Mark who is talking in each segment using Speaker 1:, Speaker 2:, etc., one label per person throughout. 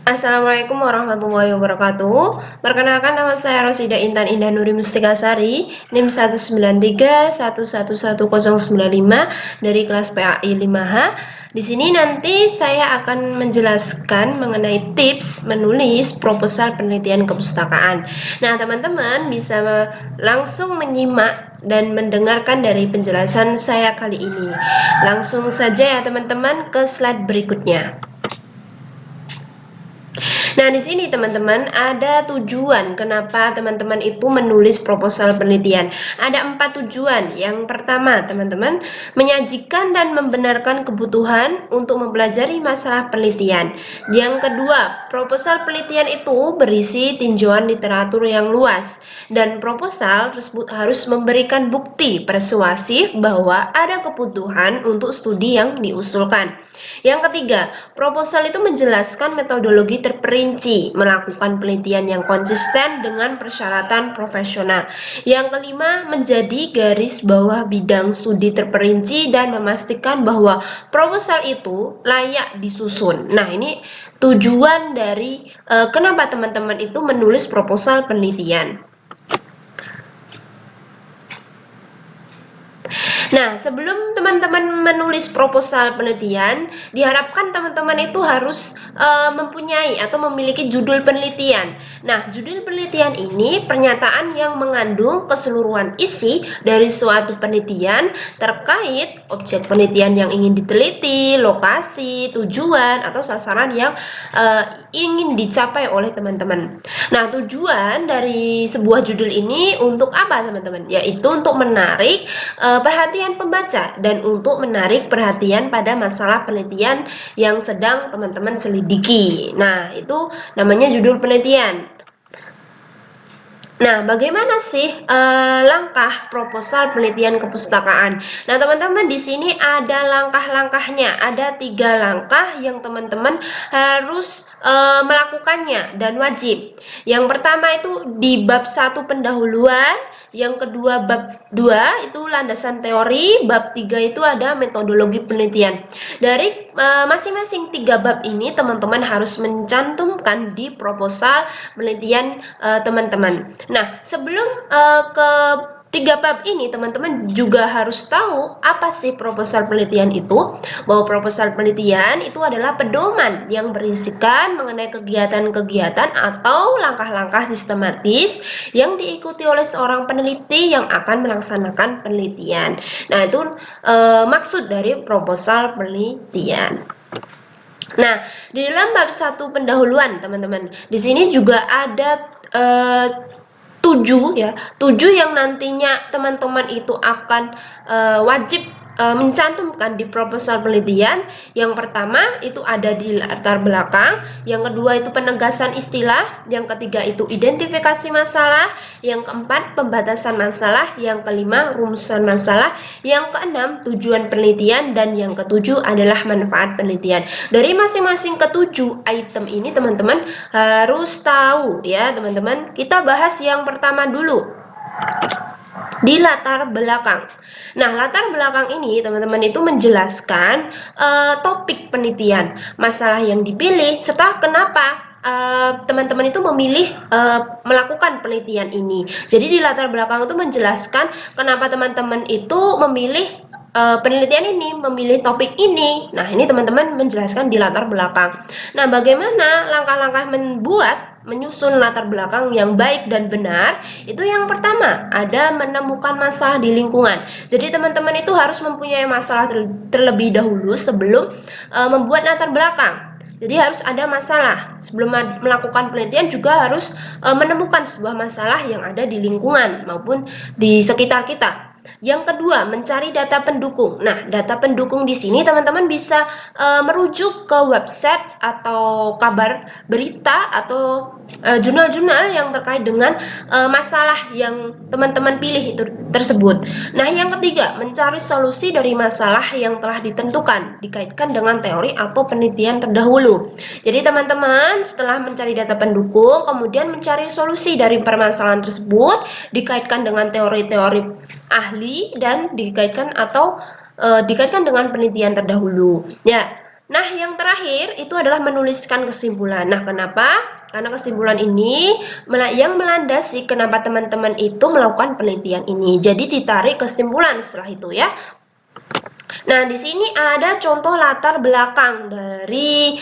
Speaker 1: Assalamualaikum warahmatullahi wabarakatuh. Perkenalkan, nama saya Rosida Intan Indah Nuri Mustikasari, NIM 193111195 dari kelas PAI 5H. Di sini nanti saya akan menjelaskan mengenai tips menulis proposal penelitian kepustakaan. Nah, teman-teman bisa langsung menyimak dan mendengarkan dari penjelasan saya kali ini. Langsung saja ya teman-teman ke slide berikutnya. Nah, di sini teman-teman ada tujuan kenapa teman-teman itu menulis proposal penelitian. Ada 4 tujuan. Yang pertama, teman-teman, menyajikan dan membenarkan kebutuhan untuk mempelajari masalah penelitian. Yang kedua, proposal penelitian itu berisi tinjauan literatur yang luas, dan proposal tersebut harus memberikan bukti persuasif bahwa ada kebutuhan untuk studi yang diusulkan. Yang ketiga, proposal itu menjelaskan metodologi terperinci, melakukan penelitian yang konsisten dengan persyaratan profesional. Yang kelima, menjadi garis bawah bidang studi terperinci dan memastikan bahwa proposal itu layak disusun. Nah, ini tujuan dari kenapa teman-teman itu menulis proposal penelitian. Nah, sebelum teman-teman menulis proposal penelitian, diharapkan teman-teman itu harus mempunyai atau memiliki judul penelitian. Nah, judul penelitian ini pernyataan yang mengandung keseluruhan isi dari suatu penelitian terkait objek penelitian yang ingin diteliti, lokasi, tujuan, atau sasaran yang ingin dicapai oleh teman-teman. Nah, tujuan dari sebuah judul ini untuk apa, teman-teman? Yaitu untuk menarik perhatian pembaca dan untuk menarik perhatian pada masalah penelitian yang sedang teman-teman selidiki. Nah, itu namanya judul penelitian. Nah, bagaimana sih langkah proposal penelitian kepustakaan? Nah, teman-teman, di sini ada langkah-langkahnya. Ada 3 langkah yang teman-teman harus melakukannya dan wajib. Yang pertama itu di bab 1 pendahuluan, yang kedua bab 2 itu landasan teori, bab 3 itu ada metodologi penelitian. Dari masing-masing 3 bab ini teman-teman harus mencantumkan di proposal penelitian teman-teman. Nah, sebelum ke 3 bab ini, teman-teman juga harus tahu apa sih proposal penelitian itu. Bahwa proposal penelitian itu adalah pedoman yang berisikan mengenai kegiatan-kegiatan atau langkah-langkah sistematis yang diikuti oleh seorang peneliti yang akan melaksanakan penelitian. Nah, itu maksud dari proposal penelitian. Nah, di dalam bab 1 pendahuluan, teman-teman, di sini juga ada 7 yang nantinya teman-teman itu akan wajib mencantumkan di proposal penelitian. Yang pertama itu ada di latar belakang, yang kedua itu penegasan istilah, yang ketiga itu identifikasi masalah, yang keempat pembatasan masalah, yang kelima rumusan masalah, yang keenam tujuan penelitian, dan yang ketujuh adalah manfaat penelitian. Dari masing-masing ketujuh item ini teman-teman harus tahu ya, teman-teman. Kita bahas yang pertama dulu, di latar belakang. Nah, latar belakang ini teman-teman itu menjelaskan topik penelitian, masalah yang dipilih, serta kenapa teman-teman itu memilih melakukan penelitian ini. Jadi di latar belakang itu menjelaskan kenapa teman-teman itu memilih penelitian ini, memilih topik ini. Nah, ini teman-teman menjelaskan di latar belakang. Nah, bagaimana langkah-langkah menyusun latar belakang yang baik dan benar? Itu yang pertama, ada menemukan masalah di lingkungan. Jadi teman-teman itu harus mempunyai masalah terlebih dahulu sebelum membuat latar belakang. Jadi harus ada masalah. Sebelum melakukan penelitian juga harus menemukan sebuah masalah yang ada di lingkungan maupun di sekitar kita. Yang kedua, mencari data pendukung. Nah, data pendukung di sini teman-teman bisa merujuk ke website atau kabar berita atau jurnal-jurnal yang terkait dengan masalah yang teman-teman pilih itu tersebut. Nah, yang ketiga, mencari solusi dari masalah yang telah ditentukan, dikaitkan dengan teori atau penelitian terdahulu. Jadi teman-teman setelah mencari data pendukung, kemudian mencari solusi dari permasalahan tersebut, dikaitkan dengan teori-teori ahli dan dikaitkan dengan penelitian terdahulu. Ya, Nah, yang terakhir itu adalah menuliskan kesimpulan. Nah, kenapa? Karena kesimpulan ini yang melandasi kenapa teman-teman itu melakukan penelitian ini. Jadi ditarik kesimpulan setelah itu ya. Nah, di sini ada contoh latar belakang dari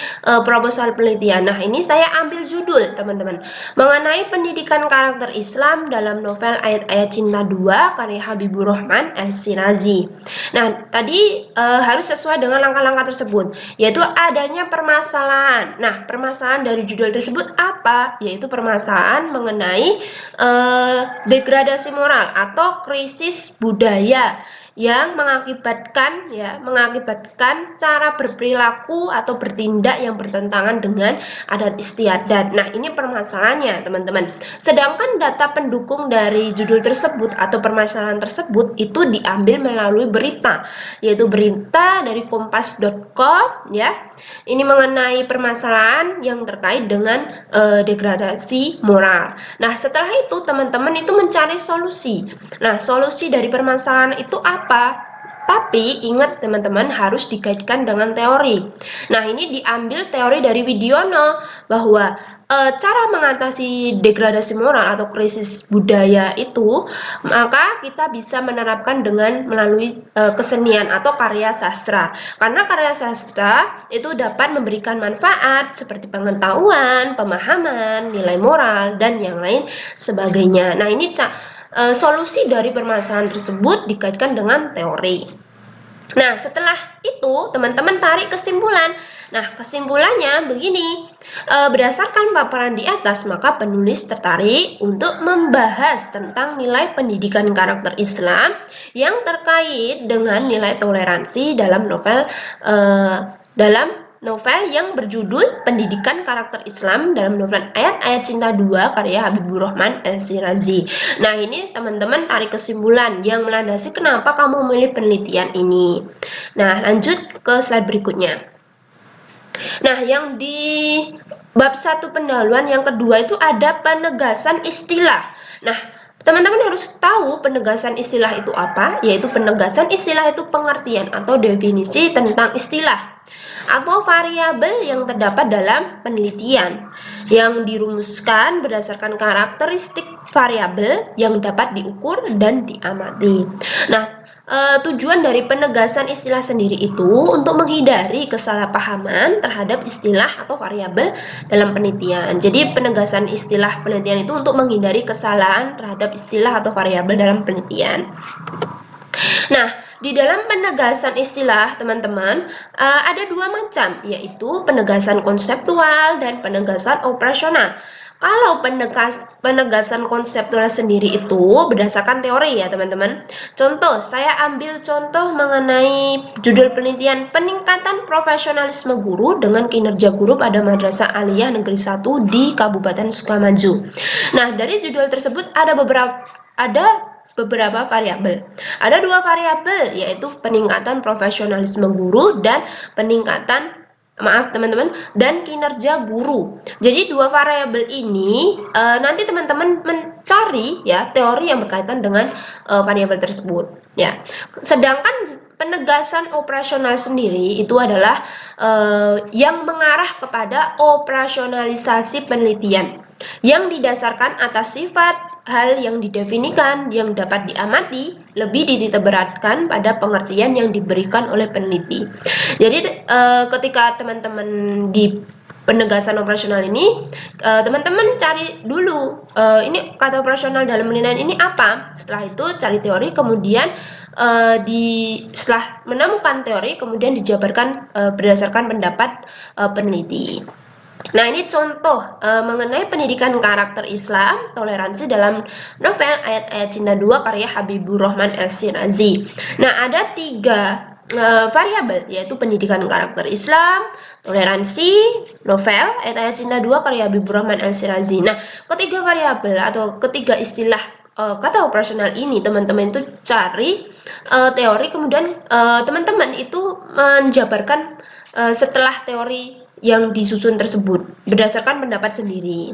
Speaker 1: proposal penelitian. Nah, ini saya ambil judul, teman-teman. Mengenai pendidikan karakter Islam dalam novel Ayat-Ayat Cinta 2 karya Habibur Rahman Al-Shirazi. Nah, tadi harus sesuai dengan langkah-langkah tersebut, yaitu adanya permasalahan. Nah, permasalahan dari judul tersebut apa? Yaitu permasalahan mengenai degradasi moral atau krisis budaya yang mengakibatkan cara berperilaku atau bertindak yang bertentangan dengan adat istiadat. Nah, ini permasalahannya, teman-teman. Sedangkan data pendukung dari judul tersebut atau permasalahan tersebut itu diambil melalui berita, yaitu berita dari kompas.com ya. Ini mengenai permasalahan yang terkait dengan degradasi moral. Nah, setelah itu teman-teman itu mencari solusi. Nah, solusi dari permasalahan itu apa? Tapi ingat teman-teman harus dikaitkan dengan teori. Nah, ini diambil teori dari Widiono bahwa cara mengatasi degradasi moral atau krisis budaya itu, maka kita bisa menerapkan dengan melalui kesenian atau karya sastra. Karena karya sastra itu dapat memberikan manfaat seperti pengetahuan, pemahaman, nilai moral, dan yang lain sebagainya. Nah, ini solusi dari permasalahan tersebut dikaitkan dengan teori. Nah, setelah itu teman-teman tarik kesimpulan. Nah, kesimpulannya begini. Berdasarkan paparan di atas, maka penulis tertarik untuk membahas tentang nilai pendidikan karakter Islam yang terkait dengan nilai toleransi dalam novel yang berjudul Pendidikan Karakter Islam dalam novel Ayat-Ayat Cinta 2 karya Habibur Rahman Al-Shirazi. Nah, ini teman-teman tarik kesimpulan yang melandasi kenapa kamu memilih penelitian ini. Nah, lanjut ke slide berikutnya. Nah, yang di bab 1 pendahuluan yang kedua itu ada penegasan istilah. Nah, teman-teman harus tahu penegasan istilah itu apa, yaitu penegasan istilah itu pengertian atau definisi tentang istilah atau variabel yang terdapat dalam penelitian yang dirumuskan berdasarkan karakteristik variabel yang dapat diukur dan diamati. Nah, tujuan dari penegasan istilah sendiri itu untuk menghindari kesalahpahaman terhadap istilah atau variabel dalam penelitian. Jadi penegasan istilah penelitian itu untuk menghindari kesalahan terhadap istilah atau variabel dalam penelitian. Nah, di dalam penegasan istilah, teman-teman, ada dua macam, yaitu penegasan konseptual dan penegasan operasional. Kalau penegasan konseptual sendiri itu berdasarkan teori ya, teman-teman. Contoh, saya ambil contoh mengenai judul penelitian peningkatan profesionalisme guru dengan kinerja guru pada Madrasah Aliyah Negeri 1 di Kabupaten Sukamaju. Nah, dari judul tersebut ada beberapa variabel. Ada dua variabel, yaitu peningkatan profesionalisme guru dan dan kinerja guru. Jadi dua variabel ini nanti teman-teman mencari ya teori yang berkaitan dengan variabel tersebut ya. Sedangkan penegasan operasional sendiri itu adalah yang mengarah kepada operasionalisasi penelitian yang didasarkan atas sifat hal yang didefinikan yang dapat diamati lebih dititikberatkan pada pengertian yang diberikan oleh peneliti. Jadi ketika teman-teman di penegasan operasional ini, teman-teman cari dulu ini kata operasional dalam penelitian ini apa. Setelah itu cari teori, kemudian setelah menemukan teori, kemudian dijabarkan berdasarkan pendapat peneliti. Nah, ini contoh mengenai pendidikan karakter Islam, toleransi dalam novel Ayat-Ayat Cinta 2 karya Habibur Rahman Al-Shirazi. Nah, ada tiga variabel, yaitu pendidikan karakter Islam, toleransi, novel Ayat-Ayat Cinta 2 karya Habibur Rahman Al-Shirazi. Nah, ketiga variabel atau ketiga istilah kata operasional ini teman-teman itu cari teori, kemudian teman-teman itu menjabarkan setelah teori yang disusun tersebut berdasarkan pendapat sendiri.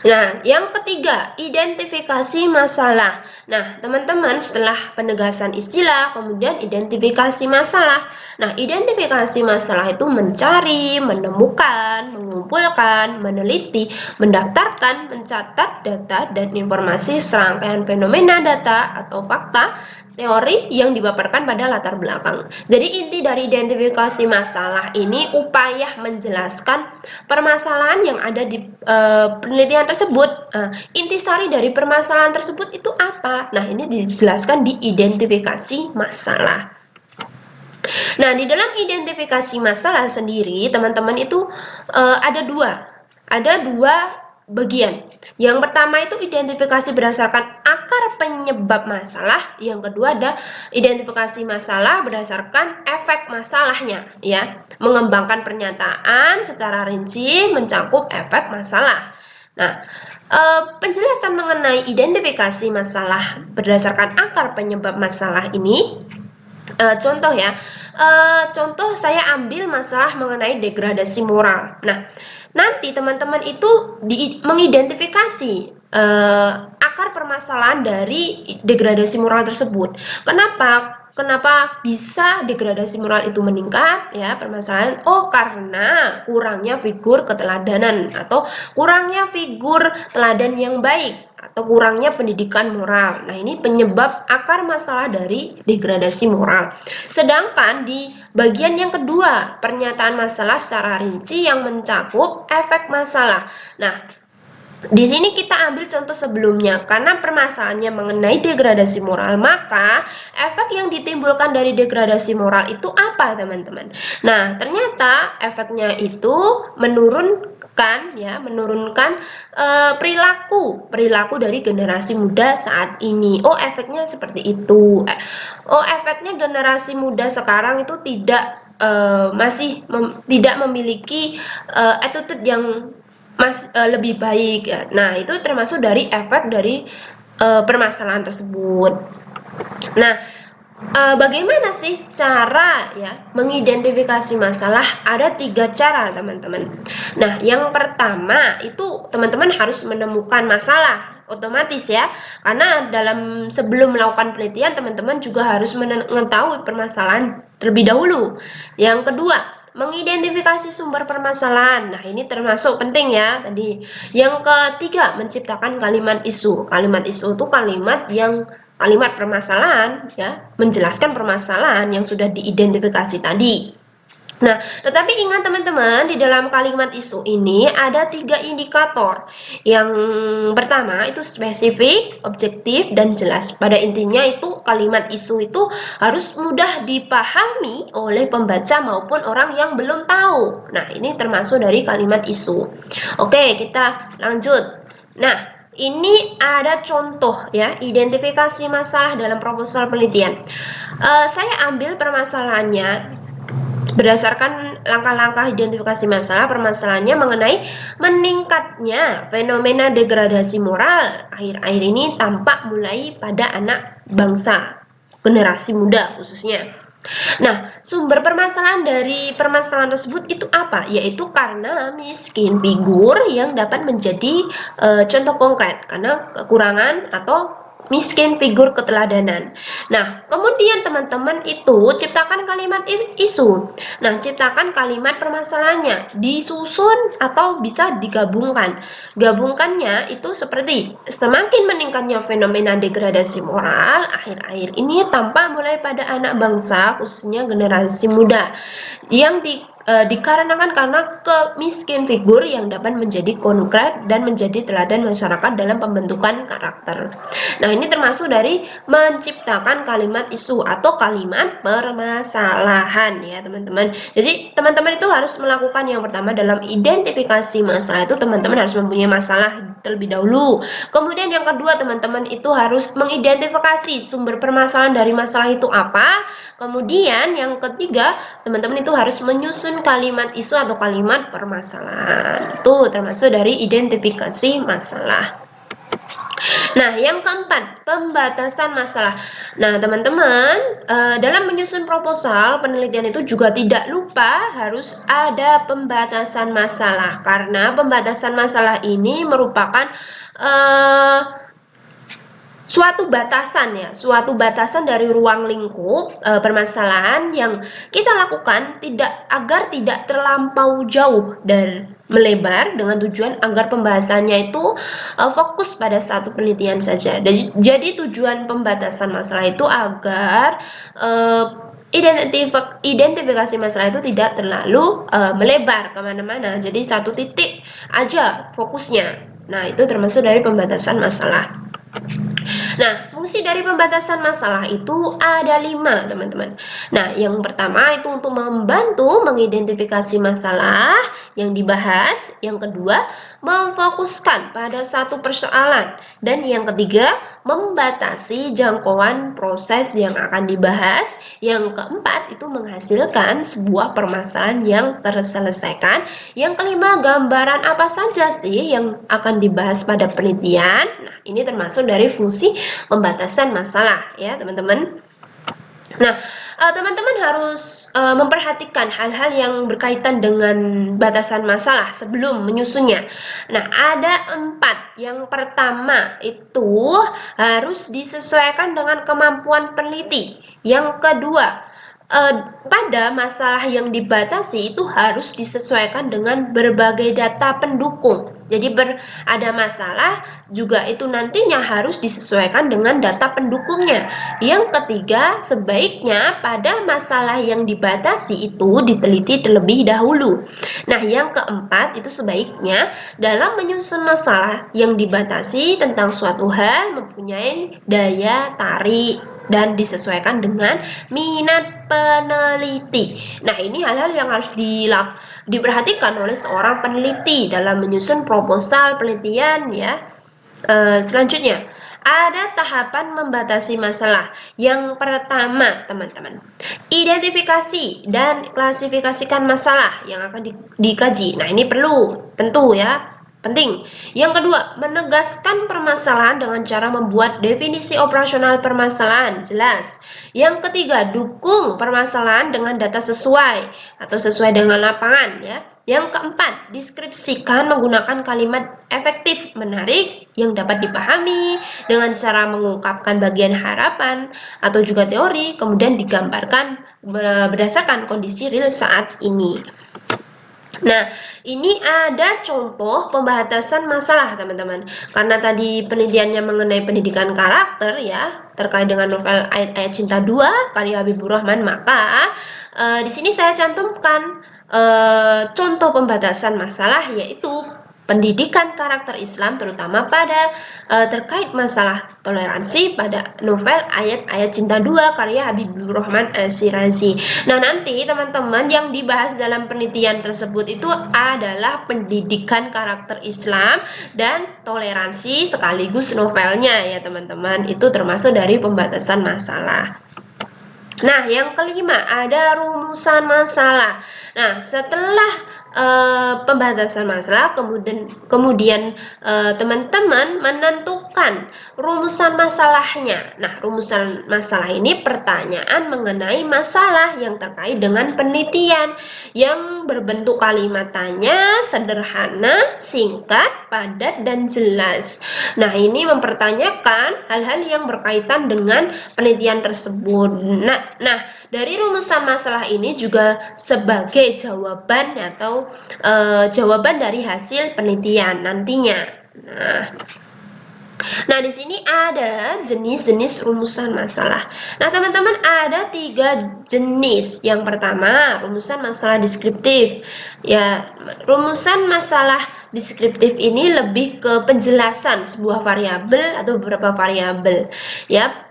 Speaker 1: Nah, yang ketiga, identifikasi masalah. Nah, teman-teman, setelah penegasan istilah, kemudian identifikasi masalah. Nah, identifikasi masalah itu mencari, menemukan, mengumpulkan, meneliti, mendaftarkan, mencatat data dan informasi serangkaian fenomena data atau fakta teori yang dipaparkan pada latar belakang. Jadi inti dari identifikasi masalah ini upaya menjelaskan permasalahan yang ada di penelitian tersebut. Intisari dari permasalahan tersebut itu apa? Nah, ini dijelaskan di identifikasi masalah. Nah, di dalam identifikasi masalah sendiri, teman-teman itu ada dua bagian. Yang pertama itu identifikasi berdasarkan akar penyebab masalah, yang kedua ada identifikasi masalah berdasarkan efek masalahnya, ya. Mengembangkan pernyataan secara rinci mencakup efek masalah. Nah, penjelasan mengenai identifikasi masalah berdasarkan akar penyebab masalah ini, contoh ya, contoh saya ambil masalah mengenai degradasi moral. Nah, nanti teman-teman itu mengidentifikasi akar permasalahan dari degradasi moral tersebut. Kenapa bisa degradasi moral itu meningkat? Ya, permasalahan, karena kurangnya figur keteladanan atau kurangnya figur teladan yang baik atau kurangnya pendidikan moral. Nah, ini penyebab akar masalah dari degradasi moral. Sedangkan di bagian yang kedua, pernyataan masalah secara rinci yang mencakup efek masalah. Nah, di sini kita ambil contoh sebelumnya, karena permasalahannya mengenai degradasi moral, maka efek yang ditimbulkan dari degradasi moral itu apa, teman-teman? Nah, ternyata efeknya itu menurunkan perilaku dari generasi muda saat ini. Efeknya seperti itu. Efeknya generasi muda sekarang itu tidak memiliki attitude yang lebih baik ya. Nah, itu termasuk dari efek dari permasalahan tersebut. Nah, bagaimana sih cara ya mengidentifikasi masalah? Ada 3 cara, teman-teman. Nah, yang pertama itu teman-teman harus menemukan masalah, otomatis ya, karena sebelum melakukan penelitian teman-teman juga harus mengetahui permasalahan terlebih dahulu. Yang kedua, mengidentifikasi sumber permasalahan. Nah, ini termasuk penting ya tadi. Yang ketiga, menciptakan kalimat isu. Kalimat isu itu kalimat permasalahan ya, menjelaskan permasalahan yang sudah diidentifikasi tadi. Nah, tetapi ingat teman-teman, di dalam kalimat isu ini ada 3 indikator. Yang pertama itu spesifik, objektif, dan jelas. Pada intinya itu kalimat isu itu harus mudah dipahami oleh pembaca maupun orang yang belum tahu. Nah, ini termasuk dari kalimat isu. Oke, kita lanjut. Nah, ini ada contoh ya, identifikasi masalah dalam proposal penelitian. Saya ambil permasalahannya berdasarkan langkah-langkah identifikasi masalah. Permasalahannya mengenai meningkatnya fenomena degradasi moral akhir-akhir ini tampak mulai pada anak bangsa, generasi muda khususnya. Nah, sumber permasalahan dari permasalahan tersebut itu apa? Yaitu karena miskin figur yang dapat menjadi contoh konkret, karena kekurangan atau miskin figur keteladanan. Nah, kemudian teman-teman itu ciptakan kalimat isu. Nah, ciptakan kalimat permasalahannya, disusun atau bisa digabungkan. Gabungkannya itu seperti, semakin meningkatnya fenomena degradasi moral akhir-akhir ini tampak mulai pada anak bangsa, khususnya generasi muda, yang dikarenakan karena kemiskin figur yang dapat menjadi konkret dan menjadi teladan masyarakat dalam pembentukan karakter. Nah, ini termasuk dari menciptakan kalimat isu atau kalimat permasalahan ya, teman-teman. Jadi, teman-teman itu harus melakukan yang pertama dalam identifikasi masalah itu teman-teman harus mempunyai masalah terlebih dahulu. Kemudian yang kedua, teman-teman itu harus mengidentifikasi sumber permasalahan dari masalah itu apa. Kemudian yang ketiga, teman-teman itu harus menyusun kalimat isu atau kalimat permasalahan. Itu termasuk dari identifikasi masalah. Nah, yang keempat, pembatasan masalah. Nah, teman-teman, dalam menyusun proposal penelitian itu juga tidak lupa harus ada pembatasan masalah, karena pembatasan masalah ini merupakan suatu batasan dari ruang lingkup permasalahan yang kita lakukan agar tidak terlampau jauh dan melebar, dengan tujuan agar pembahasannya itu fokus pada satu penelitian saja. Jadi tujuan pembatasan masalah itu agar identifikasi masalah itu tidak terlalu melebar kemana-mana. Jadi satu titik aja fokusnya. Nah, itu termasuk dari pembatasan masalah. Nah, fungsi dari pembatasan masalah itu ada 5, teman-teman. Nah, yang pertama itu untuk membantu mengidentifikasi masalah yang dibahas. Yang kedua, memfokuskan pada satu persoalan. Dan yang ketiga, membatasi jangkauan proses yang akan dibahas. Yang keempat, itu menghasilkan sebuah permasalahan yang terselesaikan. Yang kelima, gambaran apa saja sih yang akan dibahas pada penelitian. Nah, ini termasuk dari fungsi pembatasan masalah ya, teman-teman. Nah, teman-teman harus memperhatikan hal-hal yang berkaitan dengan batasan masalah sebelum menyusunnya. Nah, ada 4. Yang pertama itu harus disesuaikan dengan kemampuan peneliti. Yang kedua, pada masalah yang dibatasi itu harus disesuaikan dengan berbagai data pendukung. Jadi ada masalah juga itu nantinya harus disesuaikan dengan data pendukungnya. Yang ketiga, sebaiknya pada masalah yang dibatasi itu diteliti terlebih dahulu. Nah, yang keempat itu sebaiknya dalam menyusun masalah yang dibatasi tentang suatu hal mempunyai daya tarik dan disesuaikan dengan minat peneliti. Nah, ini hal-hal yang harus diperhatikan oleh seorang peneliti dalam menyusun proposal penelitian ya. Selanjutnya, ada tahapan membatasi masalah. Yang pertama, teman-teman, identifikasi dan klasifikasikan masalah yang akan dikaji. Nah, ini perlu, tentu ya, penting. Yang kedua, menegaskan permasalahan dengan cara membuat definisi operasional permasalahan jelas. Yang ketiga, dukung permasalahan dengan data sesuai atau sesuai dengan lapangan ya. Yang keempat, deskripsikan menggunakan kalimat efektif, menarik, yang dapat dipahami dengan cara mengungkapkan bagian harapan atau juga teori, kemudian digambarkan berdasarkan kondisi real saat ini. Nah, ini ada contoh pembatasan masalah, teman-teman. Karena tadi penelitiannya mengenai pendidikan karakter ya, terkait dengan novel Ayat-Ayat Cinta 2 karya Habibur Rahman, maka di sini saya cantumkan contoh pembatasan masalah, yaitu pendidikan karakter Islam, terutama pada terkait masalah toleransi pada novel Ayat-Ayat Cinta 2 karya Habibur Rahman Al-Shirazi. Nah, nanti teman-teman yang dibahas dalam penelitian tersebut itu adalah pendidikan karakter Islam dan toleransi sekaligus novelnya ya, teman-teman. Itu termasuk dari pembatasan masalah. Nah, yang kelima ada rumusan masalah. Nah, setelah pembatasan masalah, kemudian teman-teman menentukan rumusan masalahnya. Nah, rumusan masalah ini pertanyaan mengenai masalah yang terkait dengan penelitian yang berbentuk kalimat tanya, sederhana, singkat, padat, dan jelas. Nah, ini mempertanyakan hal-hal yang berkaitan dengan penelitian tersebut. Nah, dari rumusan masalah ini juga sebagai jawaban atau jawaban dari hasil penelitian nantinya. Nah, di sini ada jenis-jenis rumusan masalah. Nah, teman-teman, ada 3 jenis. Yang pertama, rumusan masalah deskriptif. Ya, rumusan masalah deskriptif ini lebih ke penjelasan sebuah variabel atau beberapa variabel. Ya,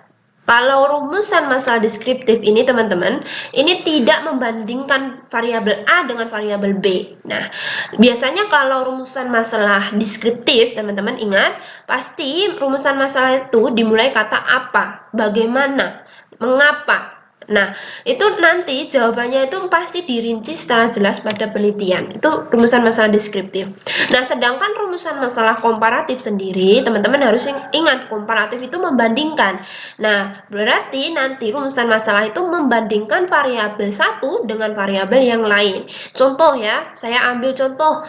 Speaker 1: kalau rumusan masalah deskriptif ini, teman-teman, ini tidak membandingkan variabel A dengan variabel B. Nah, biasanya kalau rumusan masalah deskriptif, teman-teman ingat, pasti rumusan masalah itu dimulai kata apa, bagaimana, mengapa. Nah, itu nanti jawabannya itu pasti dirinci secara jelas pada penelitian. Itu rumusan masalah deskriptif. Nah, sedangkan rumusan masalah komparatif sendiri, teman-teman harus ingat, komparatif itu membandingkan. Nah, berarti nanti rumusan masalah itu membandingkan variabel satu dengan variabel yang lain. Contoh ya, saya ambil contoh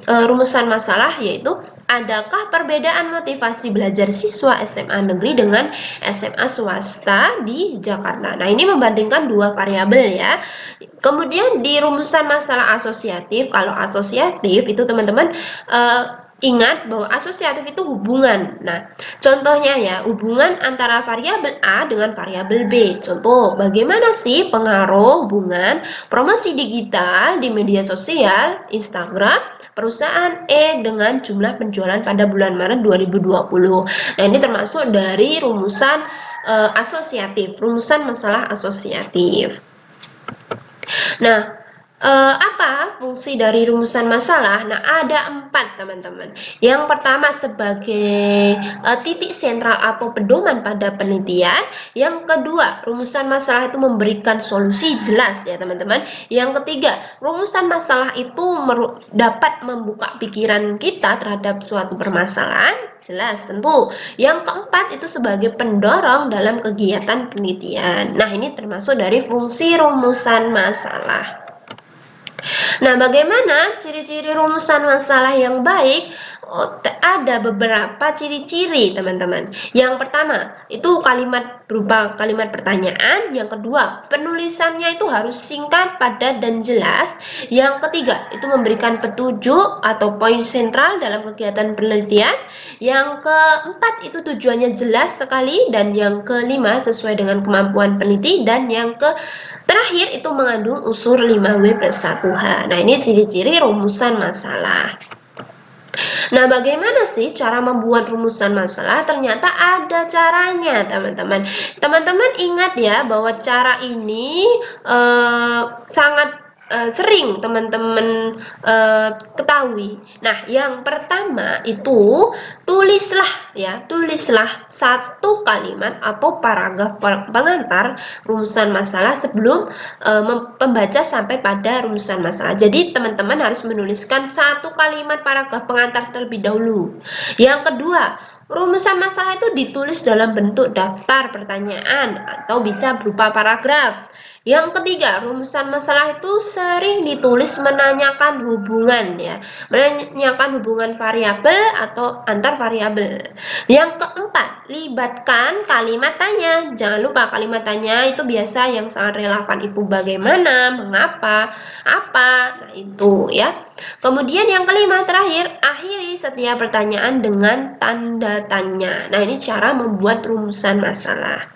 Speaker 1: rumusan masalah yaitu adakah perbedaan motivasi belajar siswa SMA negeri dengan SMA swasta di Jakarta? Nah, ini membandingkan dua variabel ya. Kemudian di rumusan masalah asosiatif, kalau asosiatif itu teman-teman ingat bahwa asosiatif itu hubungan. Nah, contohnya ya, hubungan antara variabel A dengan variabel B. Contoh, bagaimana sih pengaruh hubungan promosi digital di media sosial, Instagram, perusahaan E dengan jumlah penjualan pada bulan Maret 2020. Nah, ini termasuk dari rumusan asosiatif, rumusan masalah asosiatif. Nah, apa fungsi dari rumusan masalah? Nah, ada 4 teman-teman. Yang pertama sebagai titik sentral atau pedoman pada penelitian. Yang kedua, rumusan masalah itu memberikan solusi jelas ya teman-teman. Yang ketiga, rumusan masalah itu dapat membuka pikiran kita terhadap suatu permasalahan. Jelas tentu. Yang keempat itu sebagai pendorong dalam kegiatan penelitian. Nah, ini termasuk dari fungsi rumusan masalah. Nah, bagaimana ciri-ciri rumusan masalah yang baik? Ada beberapa ciri-ciri, teman-teman. Yang pertama, itu kalimat berupa kalimat pertanyaan. Yang kedua, penulisannya itu harus singkat, padat, dan jelas. Yang ketiga, itu memberikan petunjuk atau poin sentral dalam kegiatan penelitian. Yang keempat, itu tujuannya jelas sekali. Dan yang kelima, sesuai dengan kemampuan peneliti. Dan yang terakhir, itu mengandung unsur 5W+1H. Nah, ini ciri-ciri rumusan masalah. Nah, bagaimana sih cara membuat rumusan masalah? Ternyata ada caranya, teman-teman. Teman-teman ingat ya bahwa cara ini sangat sering teman-teman ketahui. Nah, yang pertama itu tulislah satu kalimat atau paragraf pengantar rumusan masalah sebelum pembaca sampai pada rumusan masalah. Jadi teman-teman harus menuliskan satu kalimat paragraf pengantar terlebih dahulu. Yang kedua, rumusan masalah itu ditulis dalam bentuk daftar pertanyaan atau bisa berupa paragraf. Yang ketiga, rumusan masalah itu sering ditulis menanyakan hubungan ya, menanyakan hubungan variabel atau antar variabel. Yang keempat, libatkan kalimat tanya. Jangan lupa kalimat tanya itu biasa yang sangat relevan itu bagaimana, mengapa, apa. Nah, itu ya. Kemudian yang kelima terakhir, akhiri setiap pertanyaan dengan tanda tanya. Nah, ini cara membuat rumusan masalah.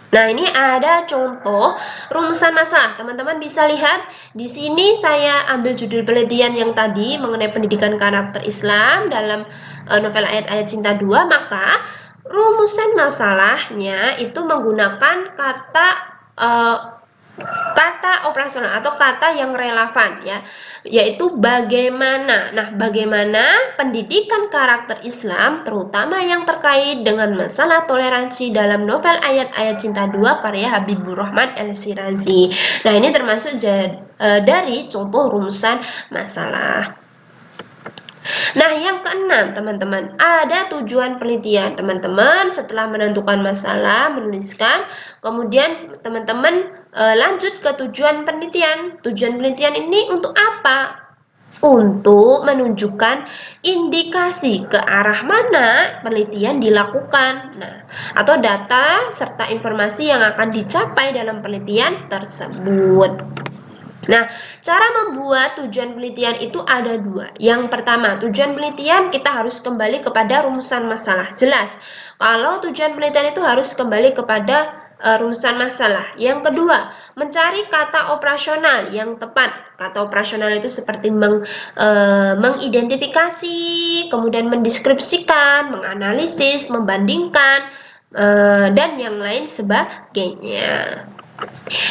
Speaker 1: Nah, ini ada contoh rumusan masalah. Teman-teman bisa lihat di sini saya ambil judul penelitian yang tadi mengenai pendidikan karakter Islam dalam novel Ayat-Ayat Cinta 2, maka rumusan masalahnya itu menggunakan kata operasional atau kata yang relevan ya, yaitu bagaimana. Nah, bagaimana pendidikan karakter Islam terutama yang terkait dengan masalah toleransi dalam novel Ayat-Ayat Cinta 2 karya Habibur Rahman El-Shirazi. Nah, ini termasuk dari contoh rumusan masalah. Nah, yang keenam, teman-teman, ada tujuan penelitian. Teman-teman setelah menentukan masalah, menuliskan, kemudian teman-teman lanjut ke tujuan penelitian. Tujuan penelitian ini untuk apa? Untuk menunjukkan indikasi ke arah mana penelitian dilakukan. Nah, atau data serta informasi yang akan dicapai dalam penelitian tersebut. Nah, cara membuat tujuan penelitian itu ada dua. Yang pertama, tujuan penelitian kita harus kembali kepada rumusan masalah. Jelas, kalau tujuan penelitian itu harus kembali kepada rumusan masalah. Yang kedua, mencari kata operasional yang tepat. Kata operasional itu seperti mengidentifikasi, kemudian mendeskripsikan, menganalisis, membandingkan, dan yang lain sebagainya.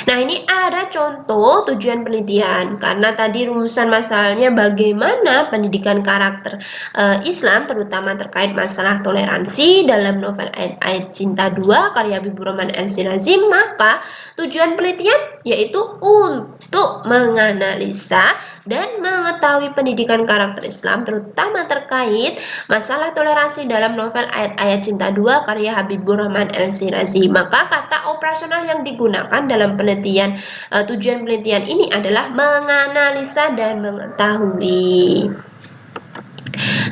Speaker 1: Nah, ini ada contoh tujuan penelitian karena tadi rumusan masalahnya bagaimana pendidikan karakter Islam terutama terkait masalah toleransi dalam novel Ayat Cinta 2 karya Habibur Rahman L. Shirazi, maka tujuan penelitian yaitu untuk menganalisa dan mengetahui pendidikan karakter Islam terutama terkait masalah toleransi dalam novel Ayat Cinta 2 karya Habibur Rahman L. Shirazi. Maka kata operasional yang digunakan dalam penelitian tujuan penelitian ini adalah menganalisa dan mengetahui.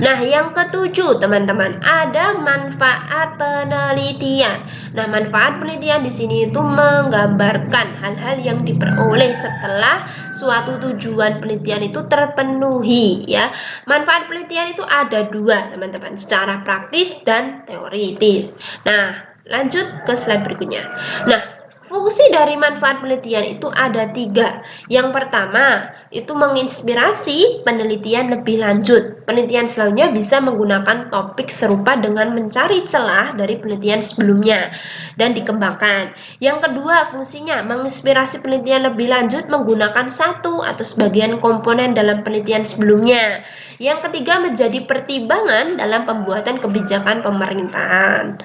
Speaker 1: Nah, yang ketujuh, teman-teman, ada manfaat penelitian. Nah, manfaat penelitian di sini itu menggambarkan hal-hal yang diperoleh setelah suatu tujuan penelitian itu terpenuhi, ya. Manfaat penelitian itu ada dua, teman-teman, secara praktis dan teoritis. Nah, lanjut ke slide berikutnya. Nah, fungsi dari manfaat penelitian itu ada tiga. Yang pertama, itu menginspirasi penelitian lebih lanjut. Penelitian selanjutnya bisa menggunakan topik serupa dengan mencari celah dari penelitian sebelumnya dan dikembangkan. Yang kedua, fungsinya menginspirasi penelitian lebih lanjut menggunakan satu atau sebagian komponen dalam penelitian sebelumnya. Yang ketiga, menjadi pertimbangan dalam pembuatan kebijakan pemerintahan.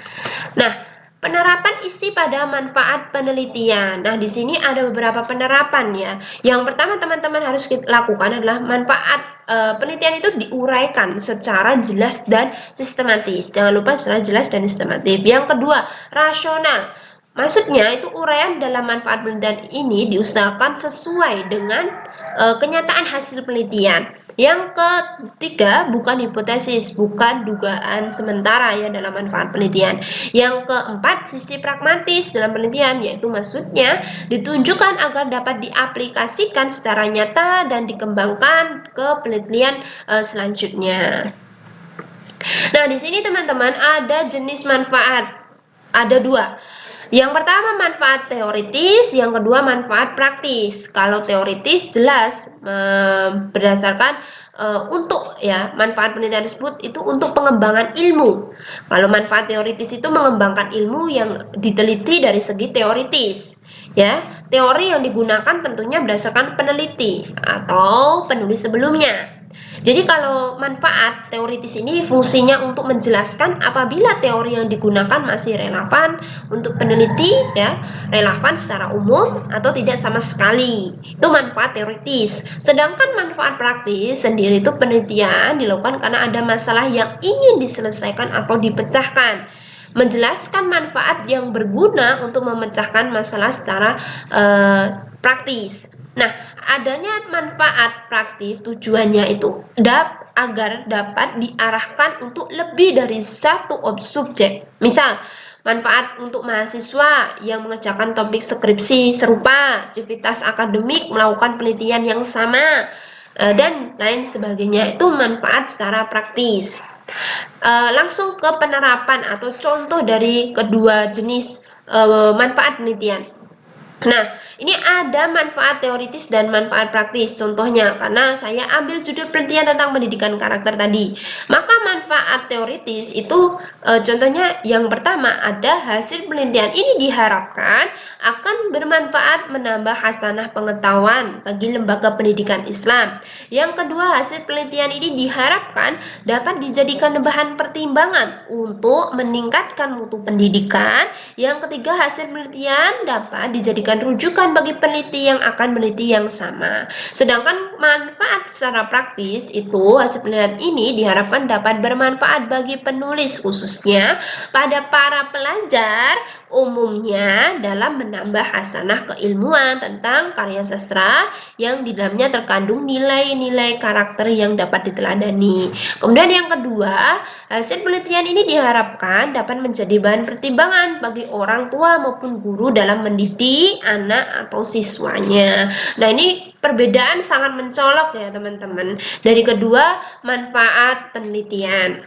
Speaker 1: Nah, penerapan isi pada manfaat penelitian. Nah, di sini ada beberapa penerapan ya. Yang pertama teman-teman harus lakukan adalah manfaat penelitian itu diuraikan secara jelas dan sistematis. Jangan lupa secara jelas dan sistematis. Yang kedua, rasional. Maksudnya itu uraian dalam manfaat penelitian ini diusahakan sesuai dengan kenyataan hasil penelitian. Yang ketiga, bukan hipotesis, bukan dugaan sementara ya dalam manfaat penelitian. Yang keempat, sisi pragmatis dalam penelitian, yaitu maksudnya ditunjukkan agar dapat diaplikasikan secara nyata dan dikembangkan ke penelitian selanjutnya. Nah, di sini teman-teman ada jenis manfaat, ada dua. Yang pertama manfaat teoritis, yang kedua manfaat praktis. Kalau teoritis jelas berdasarkan untuk ya manfaat penelitian tersebut itu untuk pengembangan ilmu. Kalau manfaat teoritis itu mengembangkan ilmu yang diteliti dari segi teoritis. Ya, teori yang digunakan tentunya berdasarkan peneliti atau penulis sebelumnya. Jadi kalau manfaat teoritis ini fungsinya untuk menjelaskan apabila teori yang digunakan masih relevan untuk peneliti ya, relevan secara umum atau tidak sama sekali. Itu manfaat teoritis. Sedangkan manfaat praktis sendiri itu penelitian dilakukan karena ada masalah yang ingin diselesaikan atau dipecahkan. Menjelaskan manfaat yang berguna untuk memecahkan masalah secara praktis. Nah, adanya manfaat praktis tujuannya itu agar dapat diarahkan untuk lebih dari satu subjek. Misal, manfaat untuk mahasiswa yang mengerjakan topik skripsi serupa, aktivitas akademik, melakukan penelitian yang sama, dan lain sebagainya. Itu manfaat secara praktis. Langsung ke penerapan atau contoh dari kedua jenis manfaat penelitian. Nah, ini ada manfaat teoritis dan manfaat praktis. Contohnya, karena saya ambil judul penelitian tentang pendidikan karakter tadi. Maka manfaat teoritis itu contohnya yang pertama ada hasil penelitian ini diharapkan akan bermanfaat menambah hasanah pengetahuan bagi lembaga pendidikan Islam. Yang kedua, hasil penelitian ini diharapkan dapat dijadikan bahan pertimbangan untuk meningkatkan mutu pendidikan. Yang ketiga, hasil penelitian dapat dijadikan rujukan bagi peneliti yang akan meneliti yang sama. Sedangkan manfaat secara praktis itu hasil penelitian ini diharapkan dapat bermanfaat bagi penulis khususnya pada para pelajar umumnya dalam menambah hasanah keilmuan tentang karya sastra yang di dalamnya terkandung nilai-nilai karakter yang dapat diteladani. Kemudian yang kedua, hasil penelitian ini diharapkan dapat menjadi bahan pertimbangan bagi orang tua maupun guru dalam mendidik anak atau siswanya. Nah, ini perbedaan sangat mencolok ya teman-teman dari kedua manfaat penelitian.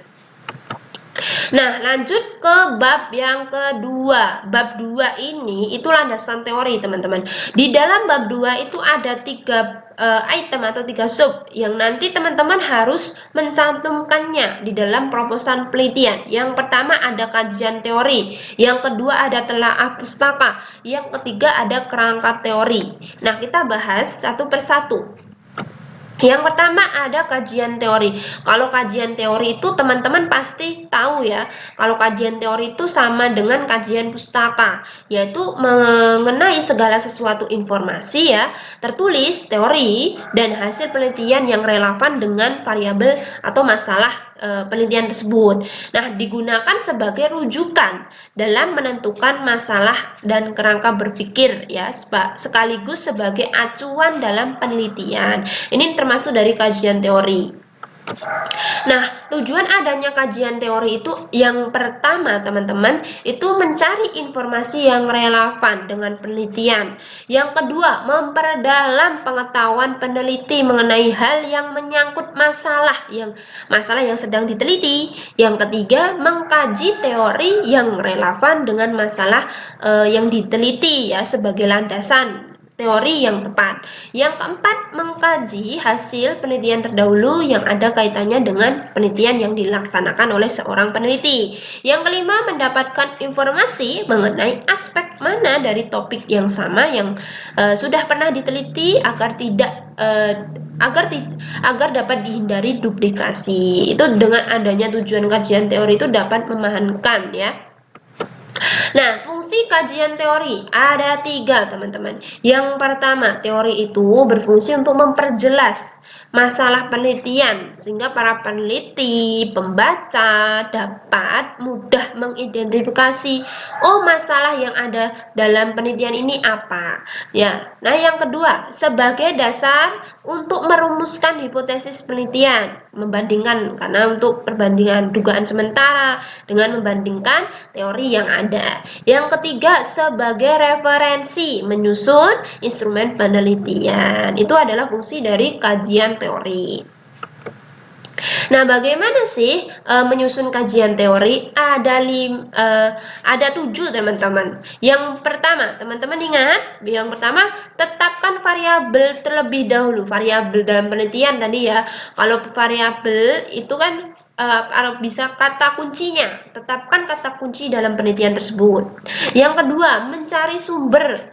Speaker 1: Nah, lanjut ke bab yang kedua. Bab 2 ini itu landasan teori, teman-teman. Di dalam bab 2 itu ada tiga item atau 3 sub yang nanti teman-teman harus mencantumkannya di dalam proposal penelitian. Yang pertama ada kajian teori, yang kedua ada telaah pustaka, yang ketiga ada kerangka teori. Nah, kita bahas satu persatu. Yang pertama ada kajian teori. Kalau kajian teori itu teman-teman pasti tahu ya. Kalau kajian teori itu sama dengan kajian pustaka, yaitu mengenai segala sesuatu informasi ya, tertulis, teori, dan hasil penelitian yang relevan dengan variabel atau masalah penelitian tersebut. Nah, digunakan sebagai rujukan dalam menentukan masalah dan kerangka berpikir ya, sekaligus sebagai acuan dalam penelitian. Ini termasuk dari kajian teori. Nah, tujuan adanya kajian teori itu yang pertama, teman-teman, itu mencari informasi yang relevan dengan penelitian. Yang kedua, memperdalam pengetahuan peneliti mengenai hal yang menyangkut masalah yang sedang diteliti. Yang ketiga, mengkaji teori yang relevan dengan masalah yang diteliti ya sebagai landasan teori yang tepat. Yang keempat, mengkaji hasil penelitian terdahulu yang ada kaitannya dengan penelitian yang dilaksanakan oleh seorang peneliti. Yang kelima, mendapatkan informasi mengenai aspek mana dari topik yang sama yang sudah pernah diteliti agar dapat dihindari duplikasi. Itu dengan adanya tujuan kajian teori itu dapat memahamkan ya. Nah, fungsi kajian teori ada 3, teman-teman. Yang pertama, teori itu berfungsi untuk memperjelas masalah penelitian sehingga para peneliti, pembaca dapat mudah mengidentifikasi masalah yang ada dalam penelitian ini apa. Ya. Nah, yang kedua, sebagai dasar untuk merumuskan hipotesis penelitian, karena untuk perbandingan dugaan sementara dengan membandingkan teori yang ada. Yang ketiga, sebagai referensi menyusun instrumen penelitian. Itu adalah fungsi dari kajian teori. Nah, bagaimana sih menyusun kajian teori? Ada 7, teman-teman. Yang pertama, teman-teman ingat, yang pertama tetapkan variabel terlebih dahulu. Variabel dalam penelitian tadi ya. Kalau variabel itu kan kalau bisa kata kuncinya, tetapkan kata kunci dalam penelitian tersebut. Yang kedua, mencari sumber.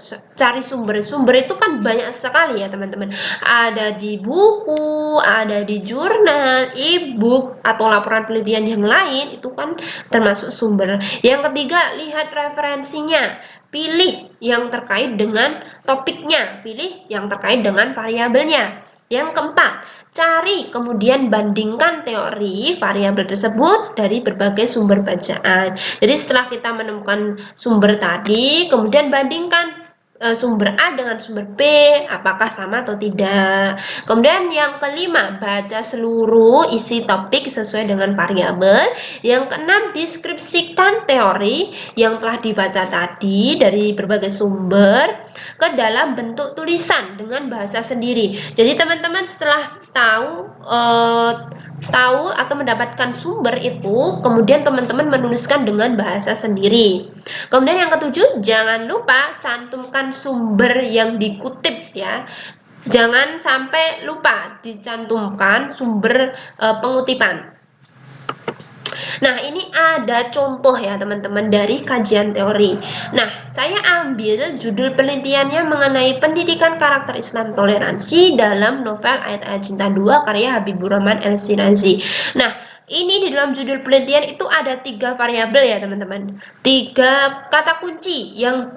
Speaker 1: Sumber itu kan banyak sekali ya, teman-teman. Ada di buku, ada di jurnal, e-book, atau laporan penelitian yang lain, itu kan termasuk sumber. Yang ketiga, lihat referensinya. Pilih yang terkait dengan topiknya, pilih yang terkait dengan variabelnya. Yang keempat, cari kemudian bandingkan teori variabel tersebut dari berbagai sumber bacaan. Jadi setelah kita menemukan sumber tadi, kemudian bandingkan sumber A dengan sumber B, apakah sama atau tidak. Kemudian yang kelima, baca seluruh isi topik sesuai dengan variabel. Yang keenam, deskripsikan teori yang telah dibaca tadi dari berbagai sumber ke dalam bentuk tulisan dengan bahasa sendiri. Jadi teman-teman setelah tahu atau mendapatkan sumber itu, kemudian teman-teman menuliskan dengan bahasa sendiri. Kemudian yang ketujuh, jangan lupa cantumkan sumber yang dikutip ya. Jangan sampai lupa dicantumkan sumber pengutipan. Nah, ini ada contoh ya teman-teman dari kajian teori. Nah, saya ambil judul penelitiannya mengenai pendidikan karakter Islam toleransi dalam novel Ayat-Ayat Cinta 2 karya Habibur Rahman El-Shirazi. Nah, ini di dalam judul penelitian itu ada 3 variabel ya teman-teman. 3 kata kunci yang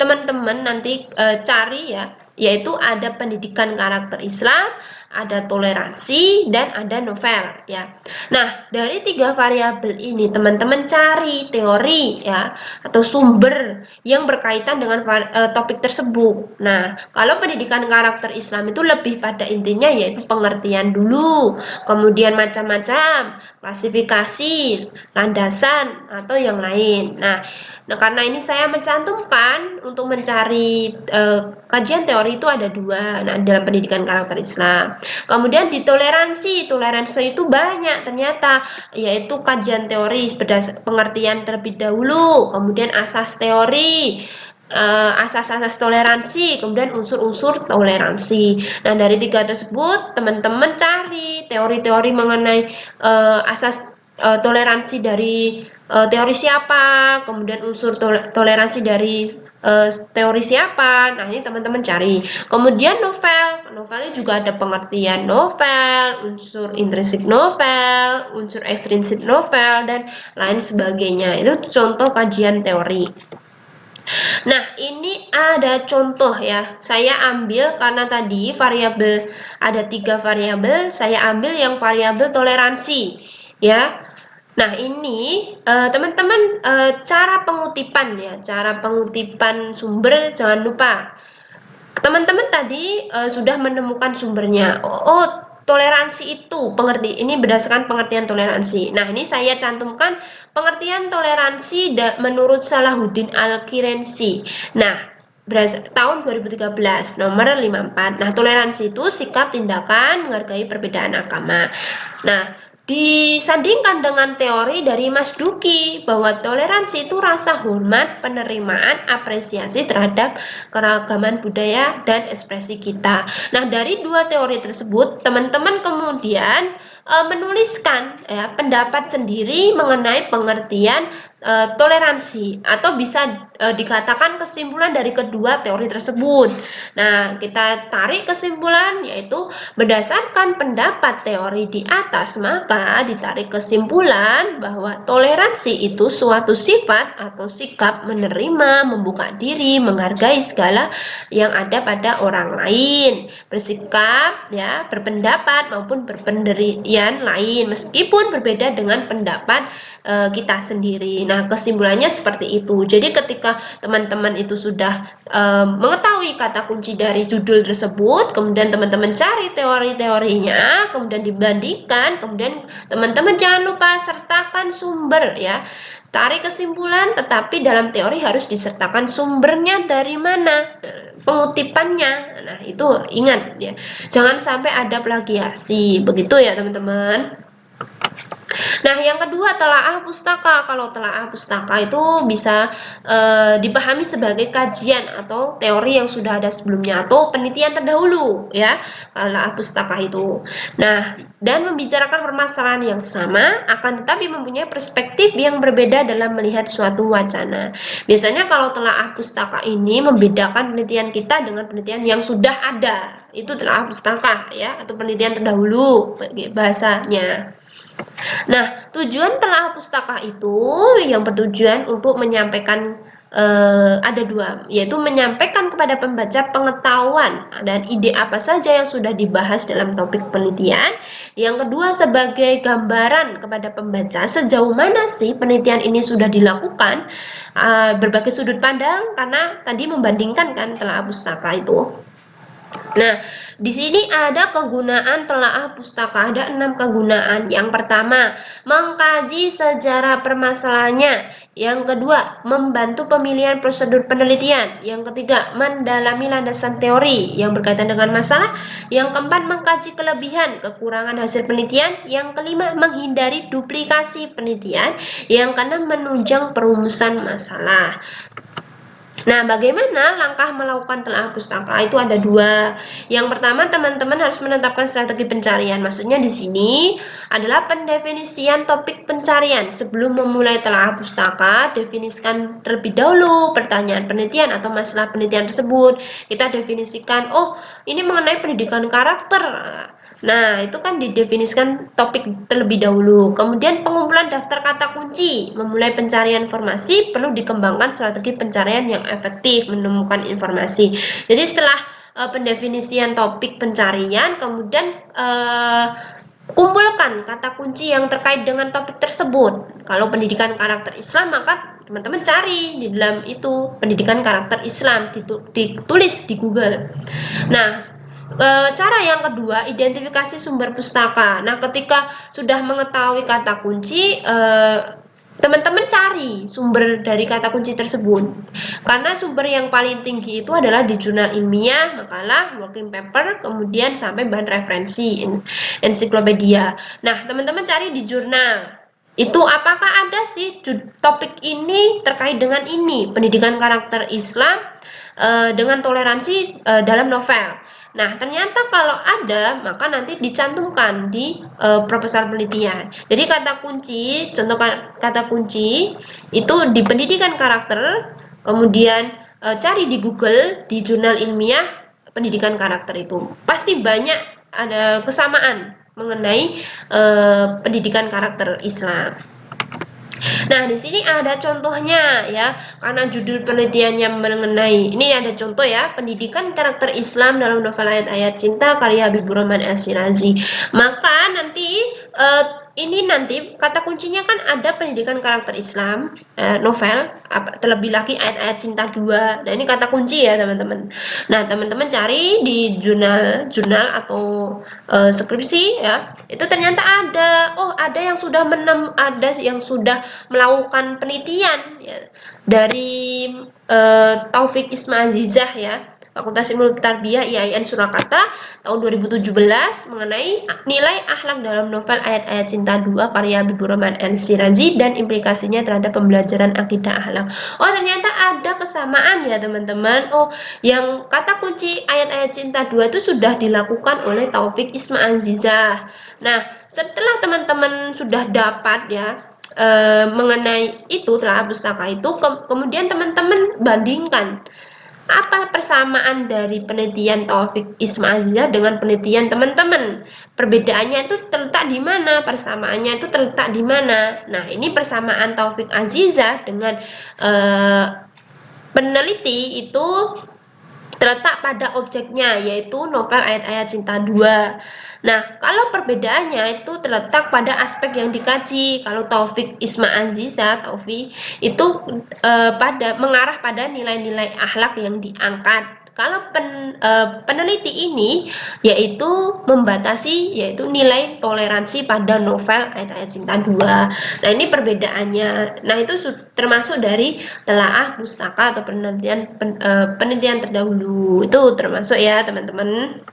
Speaker 1: teman-teman nanti cari ya, yaitu ada pendidikan karakter Islam, ada toleransi, dan ada novel ya. Nah, dari 3 variabel ini teman-teman cari teori ya atau sumber yang berkaitan dengan topik tersebut. Nah, kalau pendidikan karakter Islam itu lebih pada intinya yaitu pengertian dulu, kemudian macam-macam, klasifikasi, landasan atau yang lain. Nah, karena ini saya mencantumkan untuk mencari kajian teori itu ada 2 dalam pendidikan karakter Islam. Kemudian di toleransi itu banyak ternyata, yaitu kajian teori berdasar pengertian terlebih dahulu, kemudian asas teori, asas-asas toleransi, kemudian unsur-unsur toleransi. Nah, dari tiga tersebut, teman-teman cari teori-teori mengenai asas toleransi dari teori siapa, kemudian unsur toleransi dari teori siapa. Nah, ini teman-teman cari. Kemudian novelnya juga ada pengertian novel, unsur intrinsik novel, unsur ekstrinsik novel, dan lain sebagainya. Itu contoh kajian teori. Nah, ini ada contoh ya. Saya ambil karena tadi variabel ada 3 variabel, saya ambil yang variabel toleransi ya. Nah, ini teman-teman cara pengutipan ya, cara pengutipan sumber jangan lupa. Teman-teman tadi sudah menemukan sumbernya. Oh, toleransi itu ini berdasarkan pengertian toleransi. Nah, ini saya cantumkan pengertian toleransi menurut Salahuddin Al-Qirensi. Nah, tahun 2013 nomor 54. Nah, toleransi itu sikap tindakan menghargai perbedaan agama. Nah, disandingkan dengan teori dari Mas Duki bahwa toleransi itu rasa hormat, penerimaan, apresiasi terhadap keragaman budaya dan ekspresi kita. Nah, dari dua teori tersebut, teman-teman kemudian menuliskan ya, pendapat sendiri mengenai pengertian toleransi atau bisa dikatakan kesimpulan dari kedua teori tersebut. Nah, kita tarik kesimpulan yaitu berdasarkan pendapat teori di atas, maka ditarik kesimpulan bahwa toleransi itu suatu sifat atau sikap menerima, membuka diri, menghargai segala yang ada pada orang lain, bersikap ya, berpendapat maupun berpendirian lain meskipun berbeda dengan pendapat kita sendiri. Nah, kesimpulannya seperti itu. Jadi ketika teman-teman itu sudah mengetahui kata kunci dari judul tersebut, kemudian teman-teman cari teori-teorinya, kemudian dibandingkan, kemudian teman-teman jangan lupa sertakan sumber ya. Tarik kesimpulan, tetapi dalam teori harus disertakan sumbernya dari mana, pengutipannya. Nah, itu ingat ya. Jangan sampai ada plagiasi. Begitu ya, teman-teman. Nah, yang kedua telaah pustaka. Kalau telaah pustaka itu bisa dipahami sebagai kajian atau teori yang sudah ada sebelumnya atau penelitian terdahulu ya. Telaah pustaka itu. Nah, dan membicarakan permasalahan yang sama akan tetapi mempunyai perspektif yang berbeda dalam melihat suatu wacana. Biasanya kalau telaah pustaka ini membedakan penelitian kita dengan penelitian yang sudah ada. Itu telaah pustaka ya, atau penelitian terdahulu bahasanya. Nah, tujuan telaah pustaka itu yang bertujuan untuk menyampaikan ada dua, yaitu menyampaikan kepada pembaca pengetahuan dan ide apa saja yang sudah dibahas dalam topik penelitian. Yang kedua, sebagai gambaran kepada pembaca sejauh mana sih penelitian ini sudah dilakukan, berbagai sudut pandang, karena tadi membandingkan kan telaah pustaka itu. Nah, di sini ada kegunaan telaah pustaka, ada 6 kegunaan. Yang pertama, mengkaji sejarah permasalahannya. Yang kedua, membantu pemilihan prosedur penelitian. Yang ketiga, mendalami landasan teori yang berkaitan dengan masalah. Yang keempat, mengkaji kelebihan, kekurangan hasil penelitian. Yang kelima, menghindari duplikasi penelitian. Yang keenam, menunjang perumusan masalah. Nah, bagaimana langkah melakukan telaah pustaka? Itu ada dua. Yang pertama, teman-teman harus menetapkan strategi pencarian. Maksudnya di sini adalah pendefinisian topik pencarian. Sebelum memulai telaah pustaka, definisikan terlebih dahulu pertanyaan penelitian atau masalah penelitian tersebut. Kita definisikan, oh, ini mengenai pendidikan karakter. Nah, itu kan didefinisikan topik terlebih dahulu. Kemudian pengumpulan daftar kata kunci. Memulai pencarian informasi, perlu dikembangkan strategi pencarian yang efektif menemukan informasi. Jadi setelah pendefinisian topik pencarian, kemudian kumpulkan kata kunci yang terkait dengan topik tersebut. Kalau pendidikan karakter Islam, maka teman-teman cari di dalam itu pendidikan karakter Islam, ditulis di Google. Nah, cara yang kedua, identifikasi sumber pustaka. Nah, ketika sudah mengetahui kata kunci, teman-teman cari sumber dari kata kunci tersebut. Karena sumber yang paling tinggi itu adalah di jurnal ilmiah, makalah, working paper, kemudian sampai bahan referensi, ensiklopedia. Nah, teman-teman cari di jurnal. Itu apakah ada sih topik ini terkait dengan ini, pendidikan karakter Islam dengan toleransi dalam novel. Nah, ternyata kalau ada, maka nanti dicantumkan di proposal penelitian. Jadi kata kunci, contoh kata kunci itu di pendidikan karakter, kemudian cari di Google, di jurnal ilmiah pendidikan karakter itu. Pasti banyak ada kesamaan mengenai pendidikan karakter Islam. Nah, di sini ada contohnya ya, karena judul penelitiannya mengenai ini ada contoh ya, pendidikan karakter Islam dalam novel Ayat-Ayat Cinta karya Habibur Rahman El-Shirazi. Maka nanti ini nanti kata kuncinya kan ada pendidikan karakter Islam novel, terlebih lagi Ayat-Ayat Cinta 2. Nah, ini kata kunci ya, teman-teman. Nah, teman-teman cari di jurnal atau skripsi ya, itu ternyata ada, oh ada yang sudah ada yang sudah melakukan penelitian ya, dari Taufik Isma Azizah ya, Fakultas Ilmu Tarbiyah IAIN Surakarta tahun 2017 mengenai nilai akhlak dalam novel Ayat-Ayat Cinta 2 karya Habibur Rahman El-Shirazi dan implikasinya terhadap pembelajaran akidah akhlak. Oh, ternyata ada kesamaan ya, teman-teman. Oh, yang kata kunci Ayat-Ayat Cinta 2 itu sudah dilakukan oleh Taufik Isma Azizah. Nah, setelah teman-teman sudah dapat ya mengenai itu telah pustaka itu, kemudian teman-teman bandingkan apa persamaan dari penelitian Taufik Isma Azizah dengan penelitian teman-teman. Perbedaannya itu terletak di mana, persamaannya itu terletak di mana. Nah, ini persamaan Taufik Azizah dengan peneliti itu terletak pada objeknya, yaitu novel Ayat-Ayat Cinta 2. Nah, kalau perbedaannya itu terletak pada aspek yang dikaji. Kalau Taufik Isma Azizah, Taufik itu mengarah pada nilai-nilai akhlak yang diangkat. Kalau peneliti ini yaitu membatasi yaitu nilai toleransi pada novel Ayat-Ayat Cinta 2. Nah, ini perbedaannya. Nah, itu termasuk dari telaah pustaka atau penelitian terdahulu. Itu termasuk ya, teman-teman.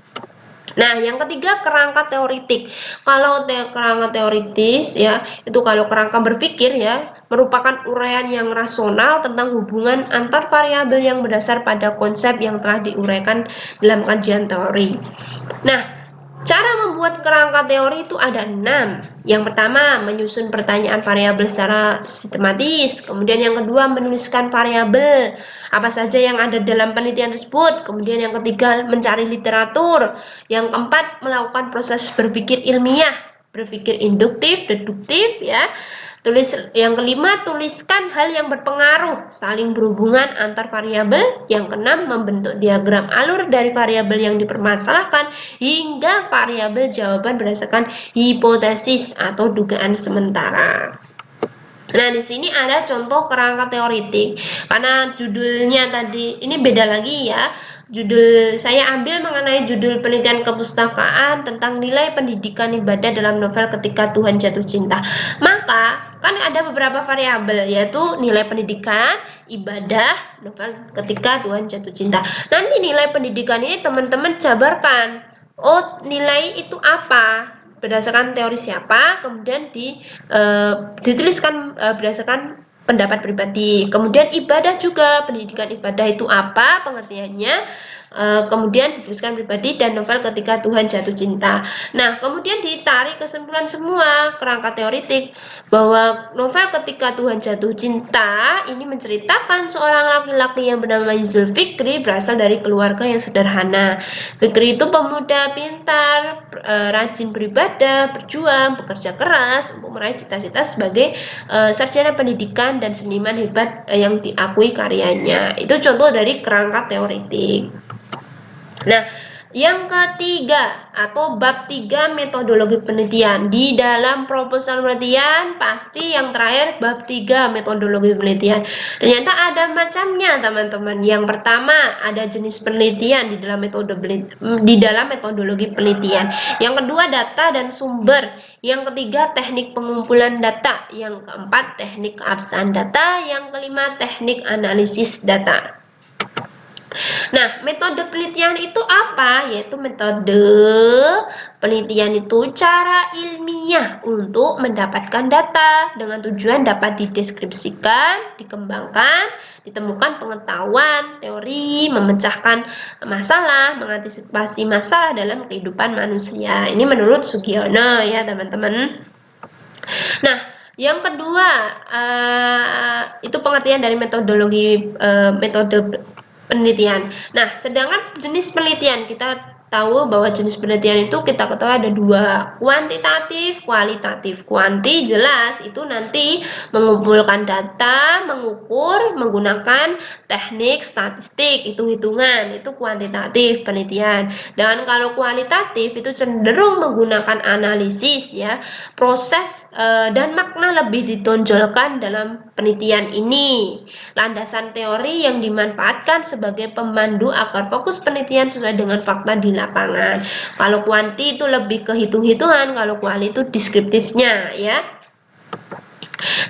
Speaker 1: Nah, yang ketiga kerangka teoritik. Kalau kerangka teoritis ya, itu kalau kerangka berpikir ya, merupakan uraian yang rasional tentang hubungan antar variabel yang berdasar pada konsep yang telah diuraikan dalam kajian teori. Nah, cara membuat kerangka teori itu ada 6. Yang pertama, menyusun pertanyaan variabel secara sistematis. Kemudian yang kedua, menuliskan variabel apa saja yang ada dalam penelitian tersebut. Kemudian yang ketiga, mencari literatur. Yang keempat, melakukan proses berpikir ilmiah, berpikir induktif, deduktif ya. Yang kelima, tuliskan hal yang berpengaruh, saling berhubungan antar variabel. Yang keenam, membentuk diagram alur dari variabel yang dipermasalahkan hingga variabel jawaban berdasarkan hipotesis atau dugaan sementara. Nah, di sini ada contoh kerangka teoritik. Karena judulnya tadi ini beda lagi ya. Judul saya ambil mengenai judul penelitian kepustakaan tentang nilai pendidikan ibadah dalam novel Ketika Tuhan Jatuh Cinta. Maka kan ada beberapa variabel, yaitu nilai pendidikan, ibadah, novel Ketika Tuhan Jatuh Cinta. Nanti nilai pendidikan ini teman-teman jabarkan. Oh, nilai itu apa? Berdasarkan teori siapa, kemudian dituliskan berdasarkan pendapat pribadi. Kemudian ibadah juga, pendidikan ibadah itu apa pengertiannya, kemudian dituliskan pribadi, dan novel Ketika Tuhan Jatuh Cinta. Nah, kemudian ditarik kesimpulan semua kerangka teoritik bahwa novel Ketika Tuhan Jatuh Cinta ini menceritakan seorang laki-laki yang bernama Zulfikri berasal dari keluarga yang sederhana. Fikri itu pemuda pintar, rajin beribadah, berjuang, bekerja keras untuk meraih cita-cita sebagai sarjana pendidikan dan seniman hebat yang diakui karyanya. Itu contoh dari kerangka teoritik. Nah, yang ketiga atau bab 3 metodologi penelitian. Di dalam proposal penelitian pasti yang terakhir bab 3 metodologi penelitian. Ternyata ada macamnya, teman-teman. Yang pertama ada jenis penelitian di dalam metodologi penelitian. Yang kedua data dan sumber. Yang ketiga teknik pengumpulan data. Yang keempat teknik keabsahan data. Yang kelima teknik analisis data. Nah, metode penelitian itu apa? Yaitu metode penelitian itu cara ilmiah untuk mendapatkan data dengan tujuan dapat dideskripsikan, dikembangkan, ditemukan pengetahuan, teori, memecahkan masalah, mengantisipasi masalah dalam kehidupan manusia. Ini menurut Sugiono ya, teman-teman. Nah, yang kedua, itu pengertian dari metode penelitian. Nah, sedangkan jenis penelitian kita tahu bahwa jenis penelitian itu kita ketahui ada dua, kuantitatif, kualitatif. Kuanti jelas itu nanti mengumpulkan data, mengukur menggunakan teknik statistik, hitung-hitungan, itu kuantitatif penelitian. Dan kalau kualitatif itu cenderung menggunakan analisis ya, proses dan makna lebih ditonjolkan dalam penelitian ini. Landasan teori yang dimanfaatkan sebagai pemandu agar fokus penelitian sesuai dengan fakta di lapangan. Kalau kuanti itu lebih ke hitung-hitungan, kalau kuali itu deskriptifnya ya.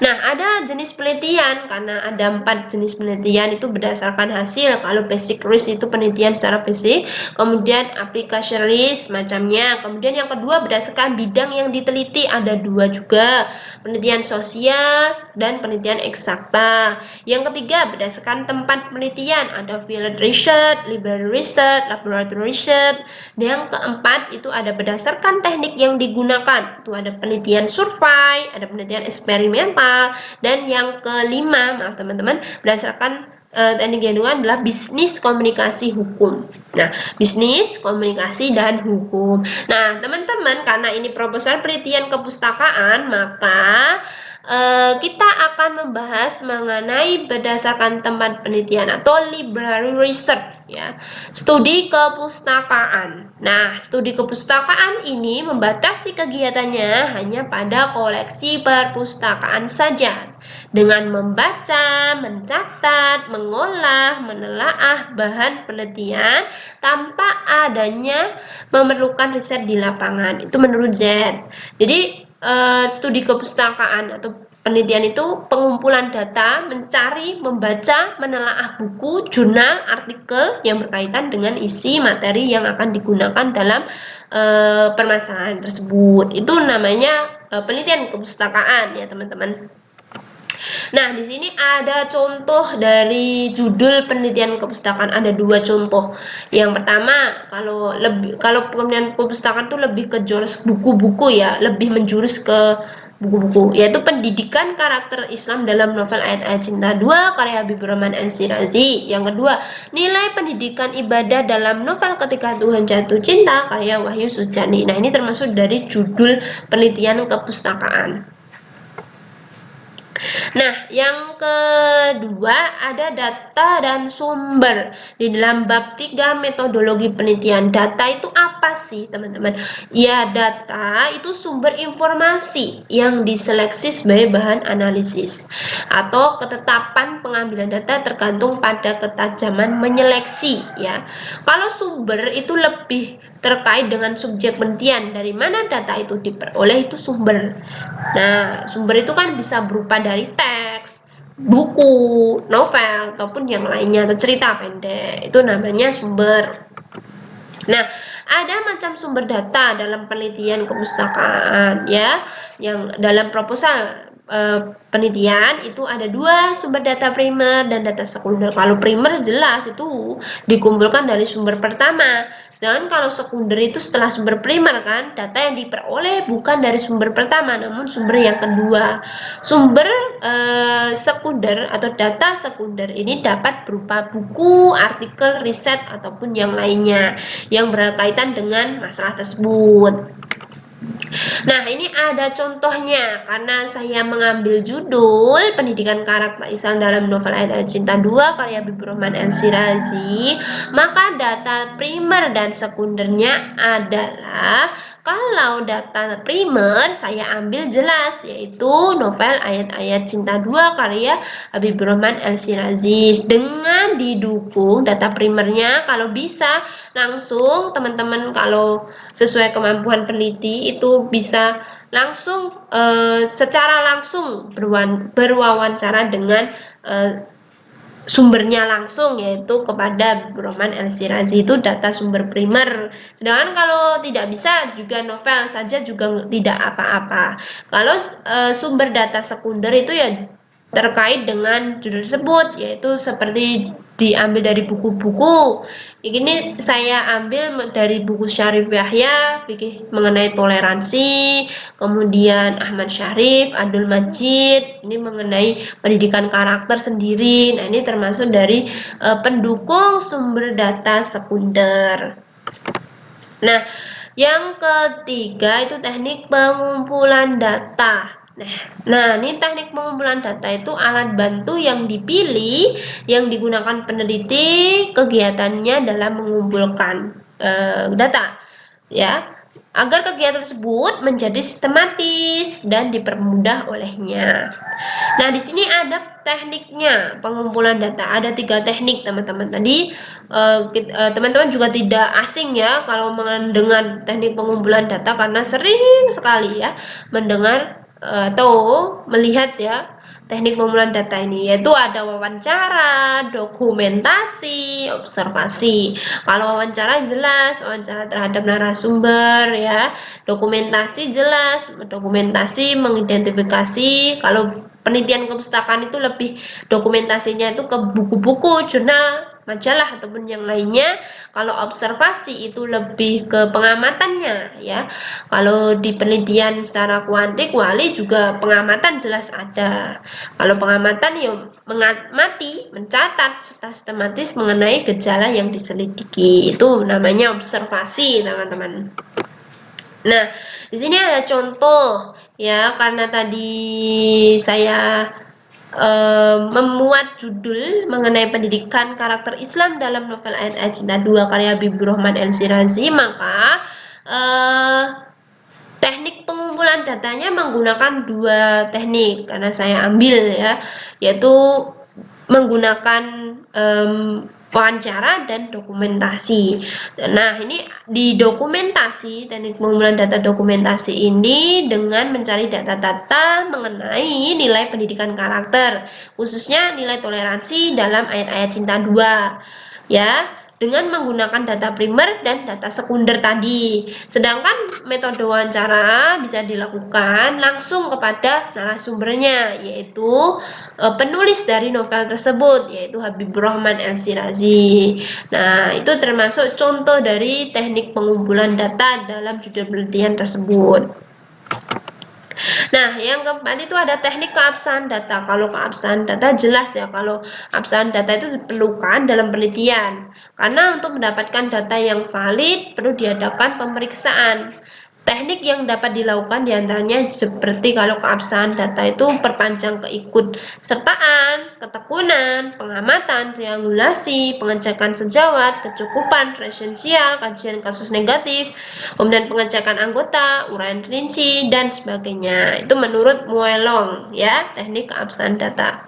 Speaker 1: Nah, ada jenis penelitian karena ada 4 jenis penelitian itu berdasarkan hasil. Kalau basic risk itu penelitian secara basic, kemudian application risk macamnya. Kemudian yang kedua berdasarkan bidang yang diteliti, ada 2 juga, penelitian sosial dan penelitian eksakta. Yang ketiga berdasarkan tempat penelitian, ada field research, library research, laboratory research. Dan yang keempat itu ada berdasarkan teknik yang digunakan, itu ada penelitian survei, ada penelitian eksperimental, dan yang kelima, maaf teman-teman, berdasarkan teknik yang digunakan adalah bisnis komunikasi hukum. Nah, bisnis komunikasi dan hukum. Nah, teman-teman, karena ini proposal penelitian kepustakaan, maka kita akan membahas mengenai berdasarkan tempat penelitian atau library research ya, studi kepustakaan. Nah, studi kepustakaan ini membatasi kegiatannya hanya pada koleksi perpustakaan saja, dengan membaca, mencatat, mengolah, menelaah bahan penelitian tanpa adanya memerlukan riset di lapangan. Itu menurut Z. Jadi studi kepustakaan atau penelitian itu pengumpulan data, mencari, membaca, menelaah buku, jurnal, artikel yang berkaitan dengan isi materi yang akan digunakan dalam permasalahan tersebut. Itu namanya penelitian kepustakaan ya, teman-teman. Nah, di sini ada contoh dari judul penelitian kepustakaan, ada 2 contoh. Yang pertama, kalau penelitian kepustakaan itu lebih ke jurus buku-buku ya, lebih menjurus ke buku-buku, yaitu pendidikan karakter Islam dalam novel Ayat-Ayat Cinta 2 karya Habibur Rahman Al-Shirazi. Yang kedua, nilai pendidikan ibadah dalam novel Ketika Tuhan Jatuh Cinta karya Wahyu Sujani. Nah, ini termasuk dari judul penelitian kepustakaan. Nah, yang kedua ada data dan sumber. Di dalam bab 3 metodologi penelitian, data itu apa sih, teman-teman? Ya, data itu sumber informasi yang diseleksi sebagai bahan analisis atau ketetapan pengambilan data tergantung pada ketajaman menyeleksi ya. Kalau sumber itu lebih terkait dengan subjek penelitian, dari mana data itu diperoleh, itu sumber. Nah, sumber itu kan bisa berupa dari teks, buku, novel, ataupun yang lainnya, atau cerita pendek. Itu namanya sumber. Nah, ada macam sumber data dalam penelitian kepustakaan ya, yang dalam proposal penelitian itu ada 2 sumber data primer dan data sekunder. Kalau primer jelas itu dikumpulkan dari sumber pertama, sedangkan kalau sekunder itu setelah sumber primer kan, data yang diperoleh bukan dari sumber pertama namun sumber yang kedua. Sumber sekunder atau data sekunder ini dapat berupa buku, artikel, riset ataupun yang lainnya yang berkaitan dengan masalah tersebut. Nah, ini ada contohnya karena saya mengambil judul Pendidikan Karakter Islam dalam novel Ayat-Ayat Cinta 2 karya Habibur Rahman Al-Shirazi, maka data primer dan sekundernya adalah, kalau data primer saya ambil jelas yaitu novel Ayat-Ayat Cinta 2 karya Habibur Rahman Al-Shirazi, dengan didukung data primernya kalau bisa langsung teman-teman, kalau sesuai kemampuan peneliti itu bisa langsung secara langsung berwawancara dengan sumbernya langsung, yaitu kepada Habibur Rahman El-Shirazi, itu data sumber primer. Sedangkan kalau tidak bisa juga novel saja juga tidak apa-apa. Kalau sumber data sekunder itu ya terkait dengan judul tersebut, yaitu seperti diambil dari buku-buku. Ini saya ambil dari buku Syarif Yahya fikih mengenai toleransi, kemudian Ahmad Syarif, Abdul Majid ini mengenai pendidikan karakter sendiri. Nah, ini termasuk dari pendukung sumber data sekunder. Nah, yang ketiga itu teknik pengumpulan data. Nah, ini teknik pengumpulan data itu alat bantu yang dipilih yang digunakan peneliti kegiatannya dalam mengumpulkan data, ya, agar kegiatan tersebut menjadi sistematis dan dipermudah olehnya. Nah, di sini ada tekniknya pengumpulan data. Ada 3 teknik, teman-teman. Tadi teman-teman juga tidak asing ya kalau mendengar teknik pengumpulan data karena sering sekali ya mendengar atau melihat ya teknik pengumpulan data ini, yaitu ada wawancara, dokumentasi, observasi. Kalau wawancara jelas wawancara terhadap narasumber ya, dokumentasi jelas dokumentasi mengidentifikasi. Kalau penelitian kepustakaan itu lebih dokumentasinya itu ke buku-buku, jurnal, majalah ataupun yang lainnya. Kalau observasi itu lebih ke pengamatannya ya. Kalau di penelitian secara kuantik wali juga pengamatan jelas ada. Kalau pengamatan ya mengamati, mencatat serta sistematis mengenai gejala yang diselidiki. Itu namanya observasi, teman-teman. Nah, di sini ada contoh ya, karena tadi saya memuat judul mengenai pendidikan karakter Islam dalam novel Ayat-Ayat Cinta 2 karya Habibur Rahman El-Shirazi, maka teknik pengumpulan datanya menggunakan 2 teknik karena saya ambil ya, yaitu menggunakan wawancara dan dokumentasi. Nah, ini di dokumentasi, teknik pengumpulan data dokumentasi ini dengan mencari data-data mengenai nilai pendidikan karakter, khususnya nilai toleransi dalam Ayat-Ayat Cinta 2 ya, dengan menggunakan data primer dan data sekunder tadi. Sedangkan metode wawancara bisa dilakukan langsung kepada narasumbernya, yaitu penulis dari novel tersebut, yaitu Habibur Rahman El-Shirazi. Nah, itu termasuk contoh dari teknik pengumpulan data dalam judul penelitian tersebut. Nah, yang keempat itu ada teknik keabsahan data. Kalau keabsahan data jelas ya, kalau keabsahan data itu diperlukan dalam penelitian. Karena untuk mendapatkan data yang valid perlu diadakan pemeriksaan. Teknik yang dapat dilakukan diantaranya seperti kalau keabsahan data itu perpanjang keikut sertaan, ketekunan, pengamatan, triangulasi, pengecekan sejawat, kecukupan, presensial, kajian kasus negatif, kemudian pengecekan anggota, uraian rinci, dan sebagainya. Itu menurut Muelong ya, teknik keabsahan data.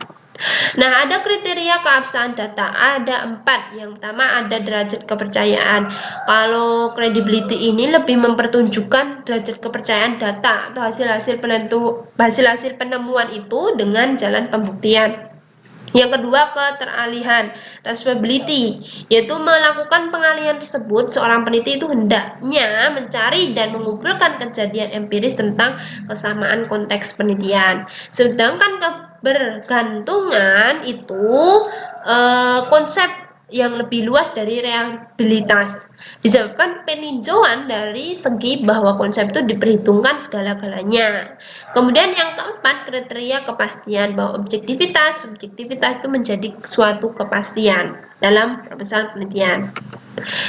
Speaker 1: Nah, ada kriteria keabsahan data, ada 4. Yang pertama ada derajat kepercayaan. Kalau credibility ini lebih mempertunjukkan derajat kepercayaan data atau hasil-hasil penemuan itu dengan jalan pembuktian. Yang kedua, keteralihan, transferability, yaitu melakukan pengalihan tersebut seorang peneliti itu hendaknya mencari dan mengumpulkan kejadian empiris tentang kesamaan konteks penelitian. Sedangkan kebergantungan itu konsep yang lebih luas dari realitas, disebabkan peninjauan dari segi bahwa konsep itu diperhitungkan segala-galanya. Kemudian yang keempat, kriteria kepastian, bahwa objektivitas, subjektivitas itu menjadi suatu kepastian dalam proposal penelitian.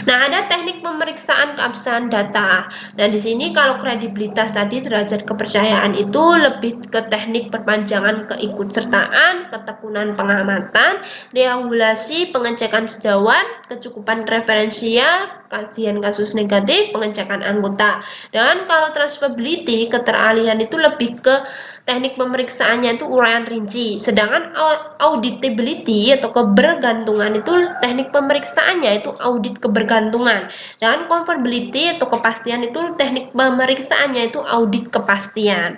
Speaker 1: Nah, ada teknik pemeriksaan keabsahan data. Nah, di sini kalau kredibilitas tadi derajat kepercayaan itu lebih ke teknik perpanjangan keikutsertaan, ketekunan pengamatan, triangulasi, pengecekan sejawat, kecukupan referensial, kajian kasus negatif, pengecekan anggota. Dan kalau transferability, keteralihan itu lebih ke teknik pemeriksaannya itu uraian rinci. Sedangkan auditability atau kebergantungan itu teknik pemeriksaannya itu audit kebergantungan. Dan conformability atau kepastian itu teknik pemeriksaannya itu audit kepastian.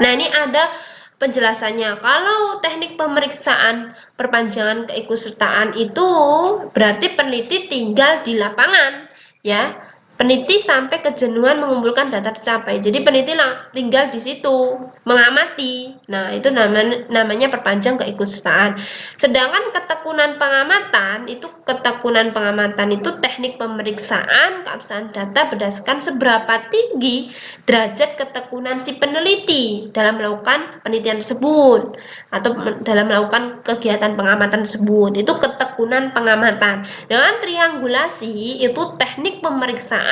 Speaker 1: Nah, ini ada penjelasannya. Kalau teknik pemeriksaan perpanjangan keikutsertaan itu berarti peneliti tinggal di lapangan, ya. Peneliti sampai kejenuhan mengumpulkan data tercapai. Jadi peneliti tinggal di situ mengamati. Nah, itu namanya perpanjang keikutsertaan. Sedangkan ketekunan pengamatan itu teknik pemeriksaan keabsahan data berdasarkan seberapa tinggi derajat ketekunan si peneliti dalam melakukan penelitian tersebut atau dalam melakukan kegiatan pengamatan tersebut. Itu ketekunan pengamatan. Dengan triangulasi itu teknik pemeriksaan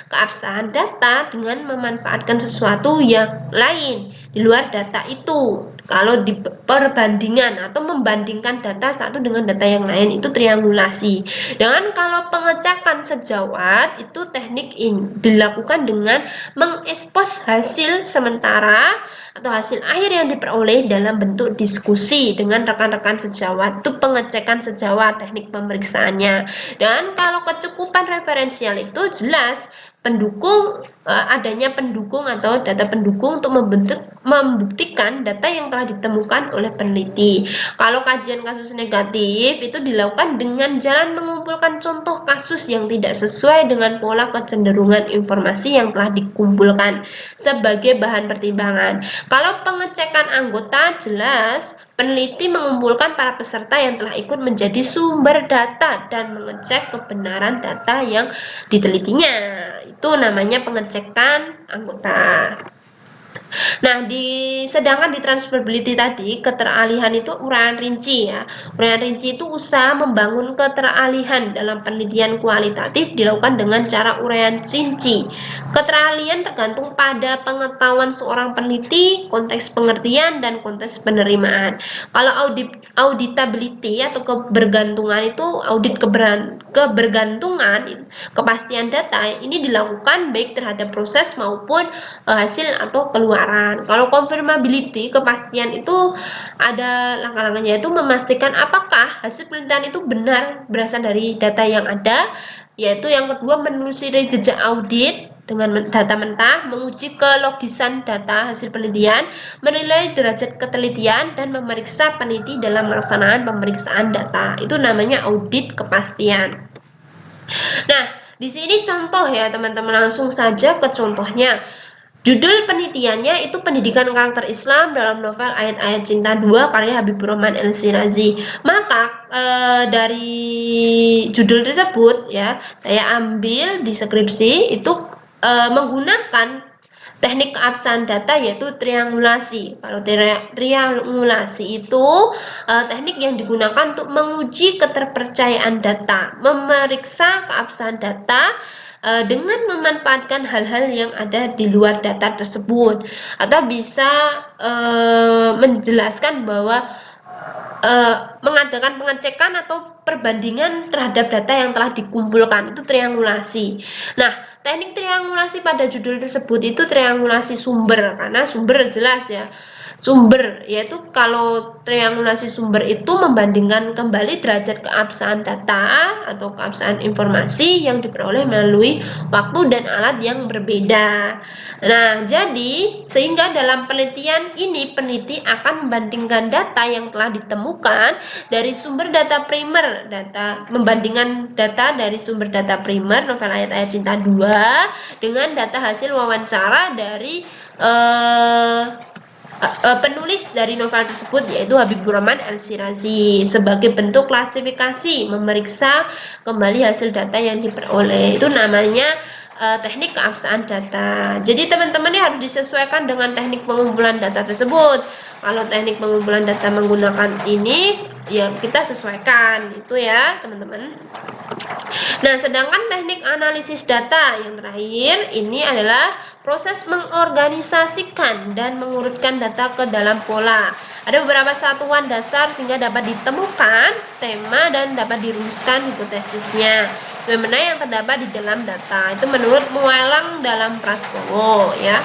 Speaker 1: keabsahan data dengan memanfaatkan sesuatu yang lain di luar data itu. Kalau di perbandingan atau membandingkan data satu dengan data yang lain itu triangulasi. Dan kalau pengecekan sejawat itu teknik ini dilakukan dengan mengekspos hasil sementara atau hasil akhir yang diperoleh dalam bentuk diskusi dengan rekan-rekan sejawat. Itu pengecekan sejawat teknik pemeriksaannya. Dan kalau kecukupan referensial itu jelas adanya pendukung atau data pendukung untuk membuktikan data yang telah ditemukan oleh peneliti. Kalau kajian kasus negatif itu dilakukan dengan jalan mengumpulkan contoh kasus yang tidak sesuai dengan pola kecenderungan informasi yang telah dikumpulkan sebagai bahan pertimbangan. Kalau pengecekan anggota jelas peneliti mengumpulkan para peserta yang telah ikut menjadi sumber data dan mengecek kebenaran data yang ditelitinya. Itu namanya pengecekan anggota. Nah, sedangkan di transferability tadi, keteralihan itu uraian rinci ya. Uraian rinci itu usaha membangun keteralihan dalam penelitian kualitatif dilakukan dengan cara uraian rinci. Keteralihan tergantung pada pengetahuan seorang peneliti, konteks pengertian, dan konteks penerimaan. Kalau auditability atau kebergantungan itu audit kebergantungan, kepastian data ini dilakukan baik terhadap proses maupun hasil atau keluaran. Kalau confirmability, kepastian itu ada langkah-langkahnya, itu memastikan apakah hasil penelitian itu benar berasal dari data yang ada, yaitu yang kedua menelusuri jejak audit dengan data mentah, menguji kelogisan data hasil penelitian, menilai derajat ketelitian, dan memeriksa peneliti dalam melaksanakan pemeriksaan data. Itu namanya audit kepastian. Nah, di sini contoh ya teman-teman, langsung saja ke contohnya. Judul penelitiannya itu Pendidikan Karakter Islam dalam novel Ayat-Ayat Cinta 2 karya Habibur Rahman El-Shirazi. Maka dari judul tersebut ya, saya ambil di skripsi itu menggunakan teknik keabsahan data yaitu triangulasi. Kalau triangulasi itu teknik yang digunakan untuk menguji keterpercayaan data, memeriksa keabsahan data dengan memanfaatkan hal-hal yang ada di luar data tersebut, atau bisa menjelaskan bahwa mengadakan pengecekan atau perbandingan terhadap data yang telah dikumpulkan, itu triangulasi. Nah, teknik triangulasi pada judul tersebut itu triangulasi sumber, karena sumber jelas ya. Sumber, yaitu kalau triangulasi sumber itu membandingkan kembali derajat keabsahan data atau keabsahan informasi yang diperoleh melalui waktu dan alat yang berbeda. Nah, jadi sehingga dalam penelitian ini peneliti akan membandingkan data yang telah ditemukan dari sumber data primer, membandingkan data dari sumber data primer novel Ayat-Ayat Cinta 2 dengan data hasil wawancara dari penulis dari novel tersebut, yaitu Habibur Rahman El-Shirazi, sebagai bentuk klasifikasi memeriksa kembali hasil data yang diperoleh. Itu namanya teknik keabsahan data. Jadi teman-teman ini harus disesuaikan dengan teknik pengumpulan data tersebut. Kalau teknik pengumpulan data menggunakan ini, ya kita sesuaikan itu ya teman-teman. Nah, sedangkan teknik analisis data yang terakhir ini adalah proses mengorganisasikan dan mengurutkan data ke dalam pola. Ada beberapa satuan dasar sehingga dapat ditemukan tema dan dapat dirumuskan hipotesisnya sebagaimana yang terdapat di dalam data. Itu menurut Muelang dalam Prastowo ya.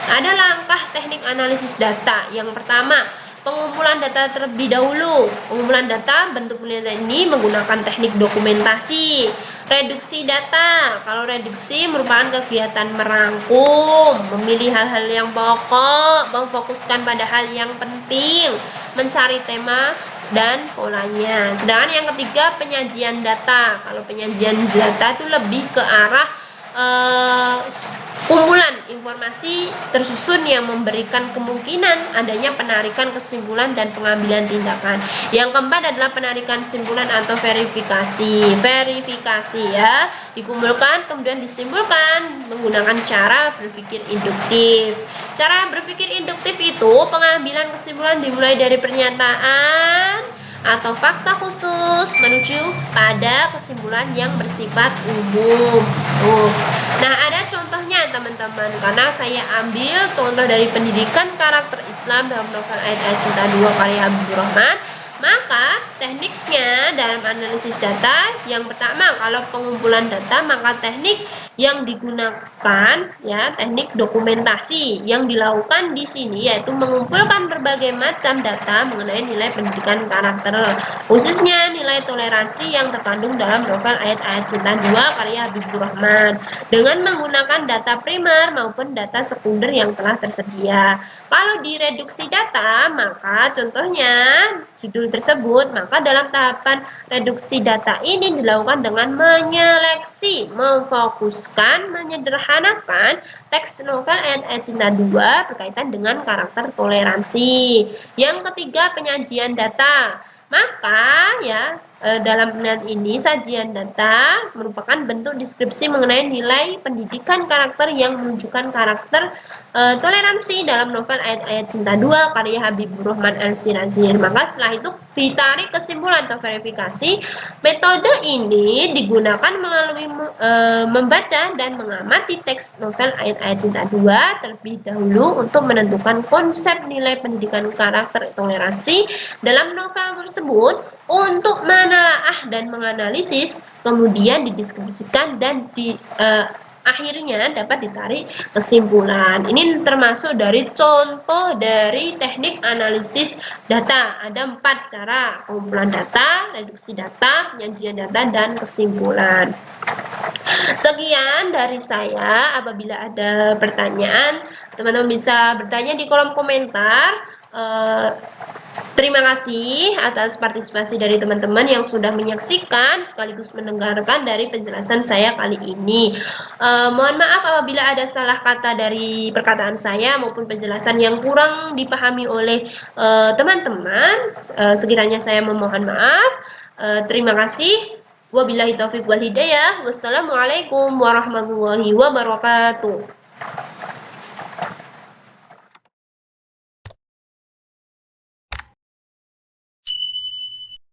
Speaker 1: Ada langkah teknik analisis data. Yang pertama, pengumpulan data terlebih dahulu. Pengumpulan data bentuk penelitian ini menggunakan teknik dokumentasi. Reduksi data. Kalau reduksi merupakan kegiatan merangkum, memilih hal-hal yang pokok, memfokuskan pada hal yang penting, mencari tema dan polanya. Sedangkan yang ketiga penyajian data. Kalau penyajian data itu lebih ke arah kumpulan informasi tersusun yang memberikan kemungkinan adanya penarikan kesimpulan dan pengambilan tindakan. Yang keempat adalah penarikan kesimpulan atau verifikasi. Verifikasi ya, dikumpulkan kemudian disimpulkan menggunakan cara berpikir induktif. Cara berpikir induktif itu pengambilan kesimpulan dimulai dari pernyataan atau fakta khusus menuju pada kesimpulan yang bersifat umum. Nah, ada contohnya teman-teman, karena saya ambil contoh dari pendidikan karakter Islam dalam novel Ayat-Ayat Cinta 2 karya Habibur Rahman. Maka tekniknya dalam analisis data, yang pertama kalau pengumpulan data maka teknik yang digunakan ya teknik dokumentasi yang dilakukan di sini yaitu mengumpulkan berbagai macam data mengenai nilai pendidikan karakter, khususnya nilai toleransi yang terkandung dalam novel Ayat-Ayat Cinta 2 karya Habibur Rahman dengan menggunakan data primer maupun data sekunder yang telah tersedia. Kalau direduksi data, maka contohnya judul tersebut, maka dalam tahapan reduksi data ini dilakukan dengan menyeleksi, memfokuskan, menyederhanakan teks novel Ayat-Ayat Cinta 2 berkaitan dengan karakter toleransi. Yang ketiga, penyajian data. Maka ya dalam penelitian ini sajian data merupakan bentuk deskripsi mengenai nilai pendidikan karakter yang menunjukkan karakter toleransi dalam novel Ayat-Ayat Cinta 2 karya Habibur Rahman Al-Sirazir. Maka setelah itu ditarik kesimpulan atau verifikasi. Metode ini digunakan melalui membaca dan mengamati teks novel Ayat-Ayat Cinta 2 terlebih dahulu untuk menentukan konsep nilai pendidikan karakter toleransi dalam novel tersebut untuk menelaah dan menganalisis, kemudian dideskripsikan dan akhirnya dapat ditarik kesimpulan. Ini termasuk dari contoh dari teknik analisis data. Ada 4 cara: pengumpulan data, reduksi data, penyajian data, dan kesimpulan. Sekian dari saya. Apabila ada pertanyaan, teman-teman bisa bertanya di kolom komentar. Terima kasih atas partisipasi dari teman-teman yang sudah menyaksikan sekaligus mendengarkan dari penjelasan saya kali ini. Mohon maaf apabila ada salah kata dari perkataan saya maupun penjelasan yang kurang dipahami oleh teman-teman. Sekiranya saya memohon maaf. Terima kasih. Wabillahi taufiq wal hidayah. Wassalamualaikum warahmatullahi wabarakatuh.